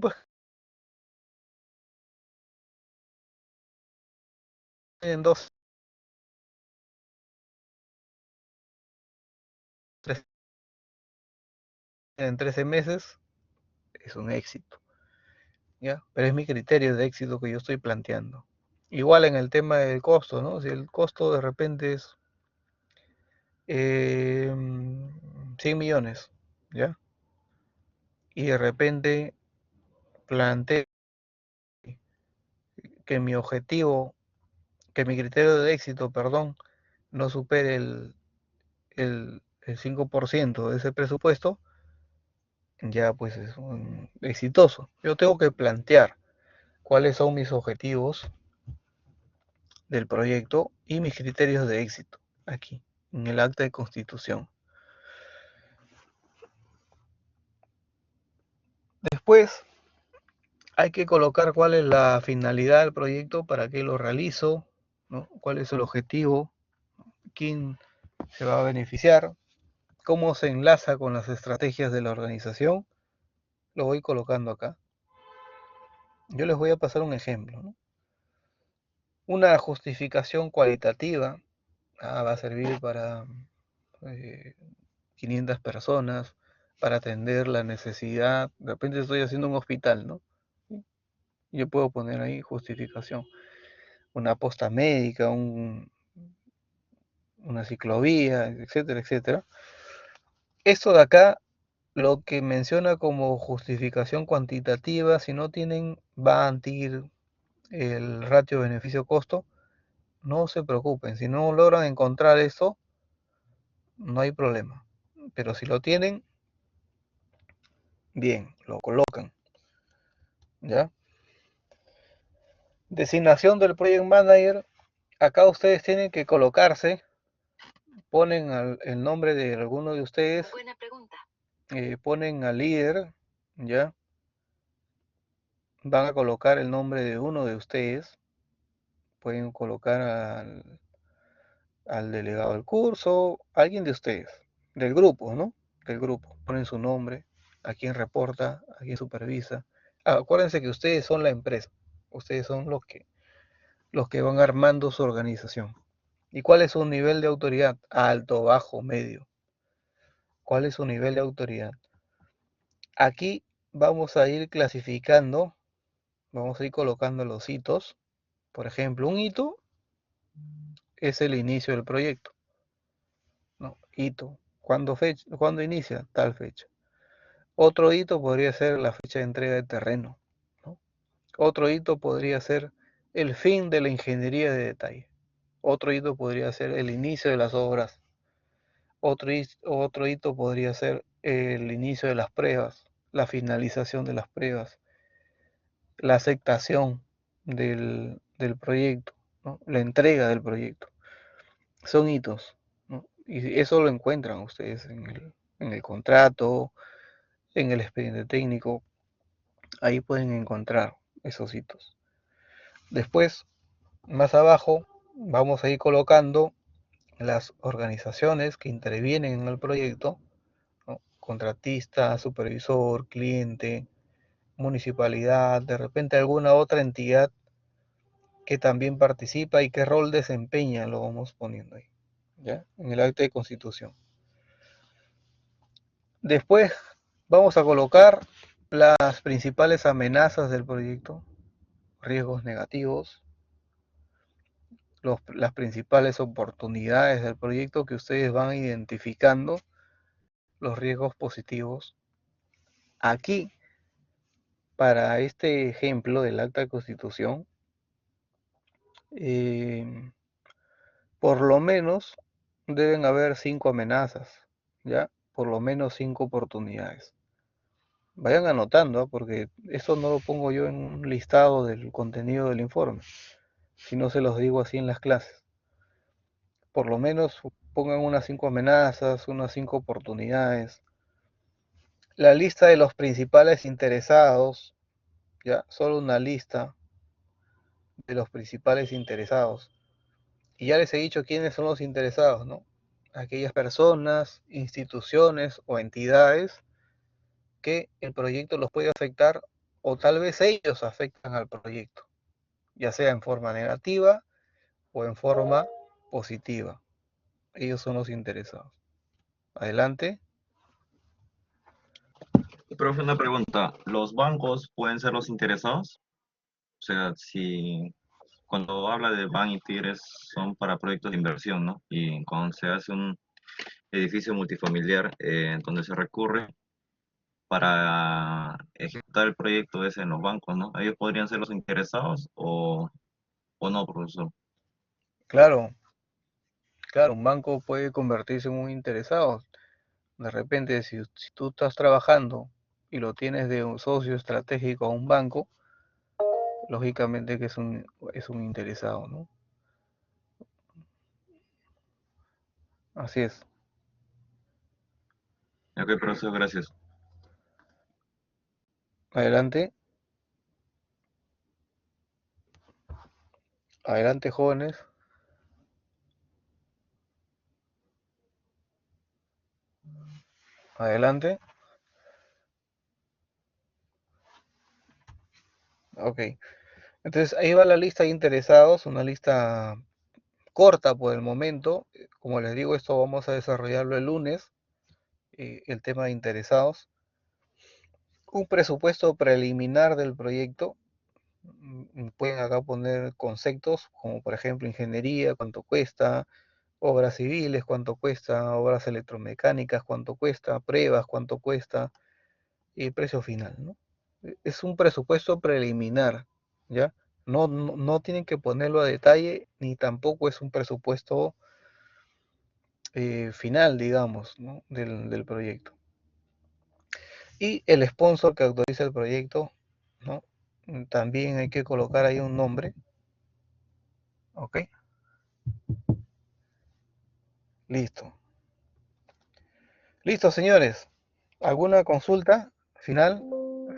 es en dos, tres, en 13 meses, es un éxito, ¿ya? Pero es mi criterio de éxito que yo estoy planteando. Igual en el tema del costo, ¿no? Si el costo de repente es 100 millones, ¿ya? Y de repente planteo que mi objetivo, que mi criterio de éxito, perdón, no supere el 5% de ese presupuesto, ya pues es un exitoso. Yo tengo que plantear cuáles son mis objetivos del proyecto y mis criterios de éxito aquí, en el acta de constitución. Después hay que colocar cuál es la finalidad del proyecto, para qué lo realizo, ¿no? Cuál es el objetivo, quién se va a beneficiar, cómo se enlaza con las estrategias de la organización. Lo voy colocando acá. Yo les voy a pasar un ejemplo, ¿no? Una justificación cualitativa va a servir para eh, 500 personas, para atender la necesidad. De repente estoy haciendo un hospital, ¿no? Yo puedo poner ahí justificación. Una posta médica, una ciclovía, etcétera, etcétera. Esto de acá, lo que menciona como justificación cuantitativa, si no tienen, va a antir el ratio beneficio-costo, no se preocupen. Si no logran encontrar esto, no hay problema. Pero si lo tienen, bien, lo colocan. ¿Ya? Designación del Project Manager. Acá ustedes tienen que colocarse, ponen el nombre de alguno de ustedes. Buena pregunta. Ponen al líder, ¿ya? Van a colocar el nombre de uno de ustedes. Pueden colocar al delegado del curso, alguien de ustedes, del grupo, ¿no? Del grupo. Ponen su nombre, a quién reporta, a quién supervisa. Acuérdense que ustedes son la empresa. Ustedes son los que van armando su organización. ¿Y cuál es su nivel de autoridad? Alto, bajo, medio. ¿Cuál es su nivel de autoridad? Aquí vamos a ir clasificando, vamos a ir colocando los hitos. Por ejemplo, un hito es el inicio del proyecto, ¿no? Hito. ¿Cuándo inicia? Tal fecha. Otro hito podría ser la fecha de entrega de terreno, ¿no? Otro hito podría ser el fin de la ingeniería de detalle. Otro hito podría ser el inicio de las obras. Otro hito podría ser el inicio de las pruebas, la finalización de las pruebas, la aceptación del proyecto, ¿no? La entrega del proyecto. Son hitos, ¿no? Y eso lo encuentran ustedes en el contrato, en el expediente técnico. Ahí pueden encontrar esos hitos. Después, más abajo, vamos a ir colocando las organizaciones que intervienen en el proyecto, ¿no? Contratista, supervisor, cliente, municipalidad, de repente alguna otra entidad que también participa y qué rol desempeña, lo vamos poniendo ahí, ¿ya? En el acta de constitución. Después vamos a colocar las principales amenazas del proyecto, riesgos negativos, las principales oportunidades del proyecto, que ustedes van identificando los riesgos positivos. Aquí, para este ejemplo del acta de constitución, por lo menos deben haber 5 amenazas, ¿ya? Por lo menos 5 oportunidades. Vayan anotando, porque eso no lo pongo yo en un listado del contenido del informe, sino se los digo así en las clases. Por lo menos pongan unas 5 amenazas, unas 5 oportunidades. La lista de los principales interesados, ya, solo una lista de los principales interesados. Y ya les he dicho quiénes son los interesados, ¿no? Aquellas personas, instituciones o entidades que el proyecto los puede afectar, o tal vez ellos afectan al proyecto, ya sea en forma negativa o en forma positiva. Ellos son los interesados. Adelante. Profe, una pregunta. ¿Los bancos pueden ser los interesados? O sea, si cuando habla de Ban y Tigres son para proyectos de inversión, ¿no? Y cuando se hace un edificio multifamiliar donde se recurre para ejecutar el proyecto ese en los bancos, ¿no? ¿Ellos podrían ser los interesados o no, profesor? Claro, claro, un banco puede convertirse en un interesado. De repente, si tú estás trabajando y lo tienes de un socio estratégico a un banco, lógicamente que es un interesado, ¿no? Así es. Ok, profesor, gracias. Adelante, adelante, jóvenes. Adelante. Ok. Entonces ahí va la lista de interesados, una lista corta por el momento. Como les digo, esto vamos a desarrollarlo el lunes, el tema de interesados. Un presupuesto preliminar del proyecto. Pueden acá poner conceptos como por ejemplo ingeniería, cuánto cuesta, obras civiles, cuánto cuesta, obras electromecánicas, cuánto cuesta, pruebas, cuánto cuesta y precio final, ¿no? Es un presupuesto preliminar, ¿ya? No tienen que ponerlo a detalle, ni tampoco es un presupuesto final, digamos, ¿no? del proyecto. Y el sponsor que autoriza el proyecto, ¿no? También hay que colocar ahí un nombre, ¿ok? Listo. Listo, señores. ¿Alguna consulta final?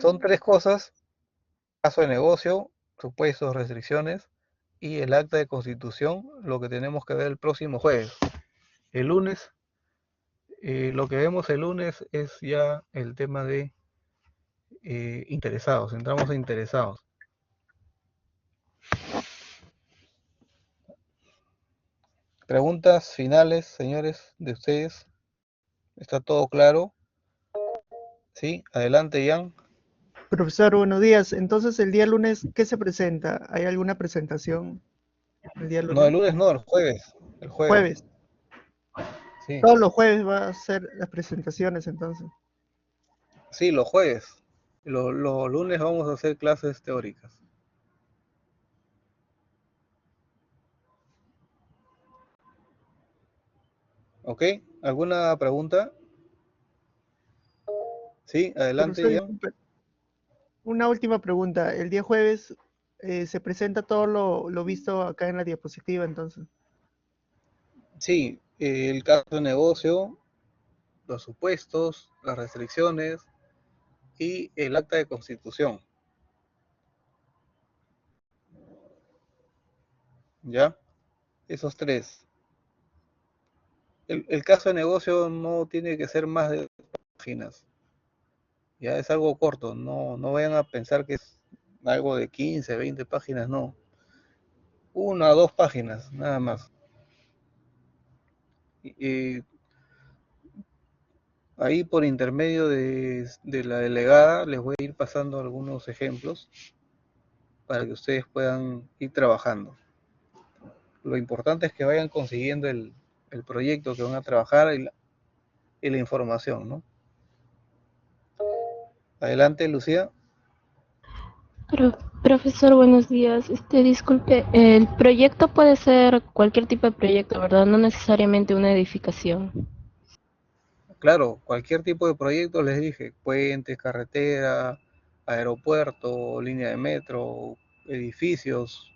Son 3 cosas: caso de negocio, supuestos, restricciones y el acta de constitución, lo que tenemos que ver el próximo jueves. El lunes, lo que vemos el lunes es ya el tema de interesados. Entramos a interesados. Preguntas finales, señores, de ustedes. ¿Está todo claro? ¿Sí? Adelante, Ian. Profesor, buenos días. Entonces, el día lunes, ¿qué se presenta? ¿Hay alguna presentación el día No, el lunes? lunes no, el jueves. El jueves. Jueves. Sí. Todos los jueves va a ser las presentaciones, entonces. Sí, los jueves. Los lunes vamos a hacer clases teóricas. ¿Ok? ¿Alguna pregunta? Sí, adelante, Profesor, ya. una última pregunta. El día jueves se presenta todo lo visto acá en la diapositiva, entonces. Sí, el caso de negocio, los supuestos, las restricciones y el acta de constitución. ¿Ya? Esos 3. El caso de negocio no tiene que ser más de páginas. Ya es algo corto. No vayan a pensar que es algo de 15, 20 páginas, no. 1 o 2 páginas, nada más. Y ahí por intermedio de la delegada les voy a ir pasando algunos ejemplos para que ustedes puedan ir trabajando. Lo importante es que vayan consiguiendo el proyecto que van a trabajar y la información, ¿no? Adelante, Lucía. Profesor, buenos días. Disculpe, el proyecto puede ser cualquier tipo de proyecto, ¿verdad? No necesariamente una edificación. Claro, cualquier tipo de proyecto, les dije, puentes, carretera, aeropuerto, línea de metro, edificios,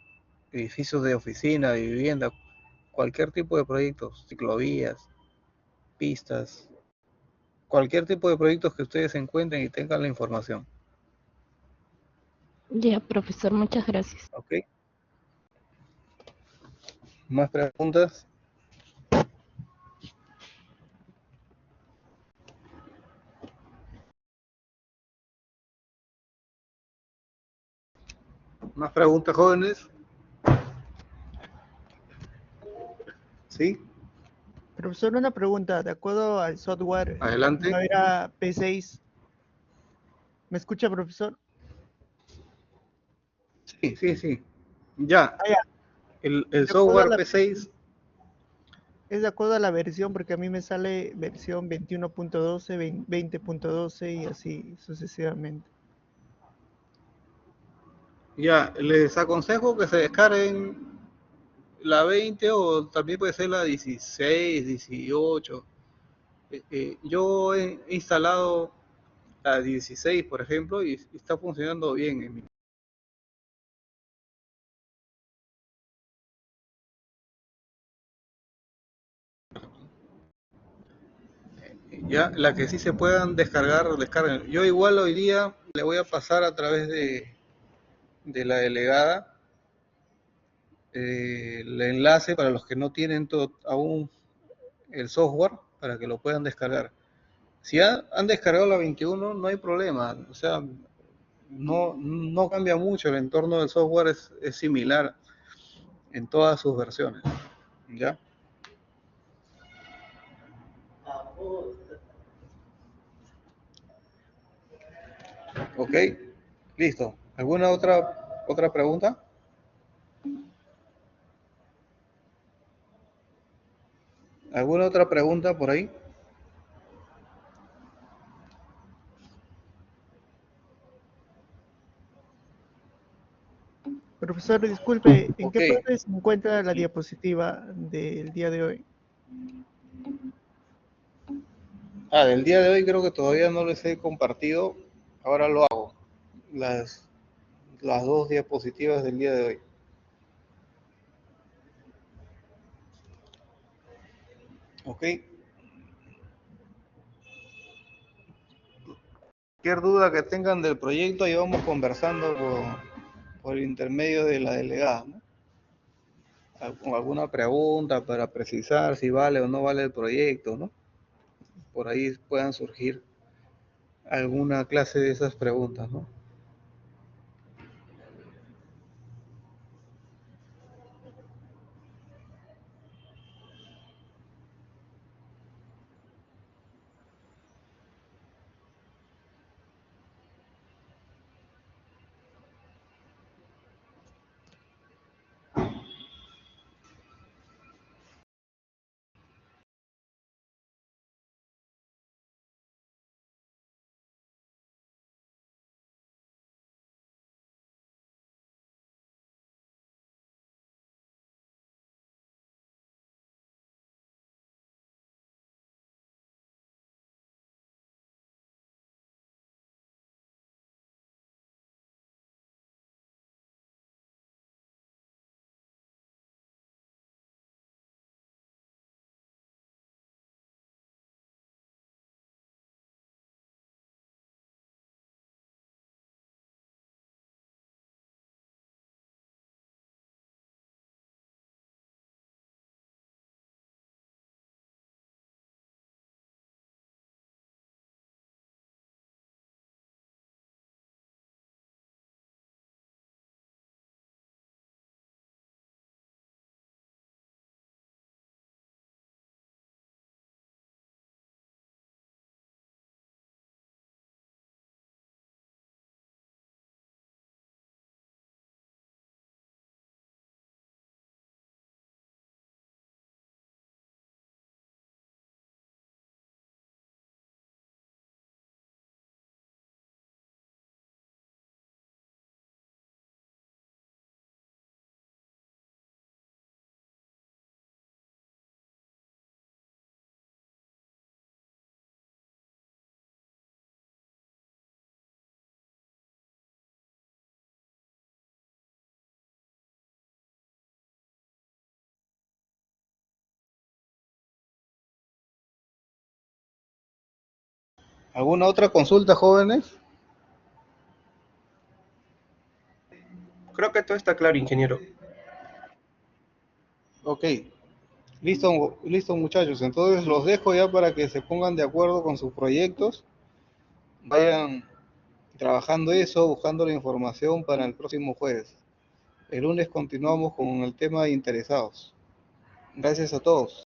edificios de oficina, de vivienda, cualquier tipo de proyectos, ciclovías, pistas, cualquier tipo de proyectos que ustedes encuentren y tengan la información. Ya, profesor, muchas gracias. ¿Ok? ¿Más preguntas? ¿Más preguntas, jóvenes? ¿Sí? Profesor, una pregunta. De acuerdo al software Adelante. Primavera P6, ¿me escucha, profesor? Sí, sí, sí. Ya, Ah, ya. el De acuerdo a software la, P6, es de acuerdo a la versión, porque a mí me sale versión 21.12, 20.12 y así sucesivamente. ya, les aconsejo que se descarguen la 20 o también puede ser la 16, 18. Yo he instalado la 16, por ejemplo, y está funcionando bien en mi. Ya, la que sí se puedan descargar, descarguen. Yo igual hoy día le voy a pasar a través de la delegada el enlace para los que no tienen aún el software para que lo puedan descargar. Si han descargado la 21, no hay problema. O sea, no cambia mucho. El entorno del software es similar en todas sus versiones. ¿Ya? Ok, listo. ¿Alguna otra pregunta? ¿Alguna otra pregunta por ahí? Profesor, disculpe, ¿en Ok. qué parte se encuentra la diapositiva del día de hoy? Del día de hoy creo que todavía no les he compartido. Ahora lo hago. Las, las dos diapositivas del día de hoy. Ok. Cualquier duda que tengan del proyecto, ahí vamos conversando por el intermedio de la delegada, ¿no? Alguna pregunta para precisar si vale o no vale el proyecto, ¿no? Por ahí puedan surgir alguna clase de esas preguntas, ¿no? ¿Alguna otra consulta, jóvenes? Creo que todo está claro, ingeniero. Ok, listo muchachos, entonces los dejo ya para que se pongan de acuerdo con sus proyectos, vayan trabajando eso, buscando la información para el próximo jueves. El lunes continuamos con el tema de interesados. Gracias a todos.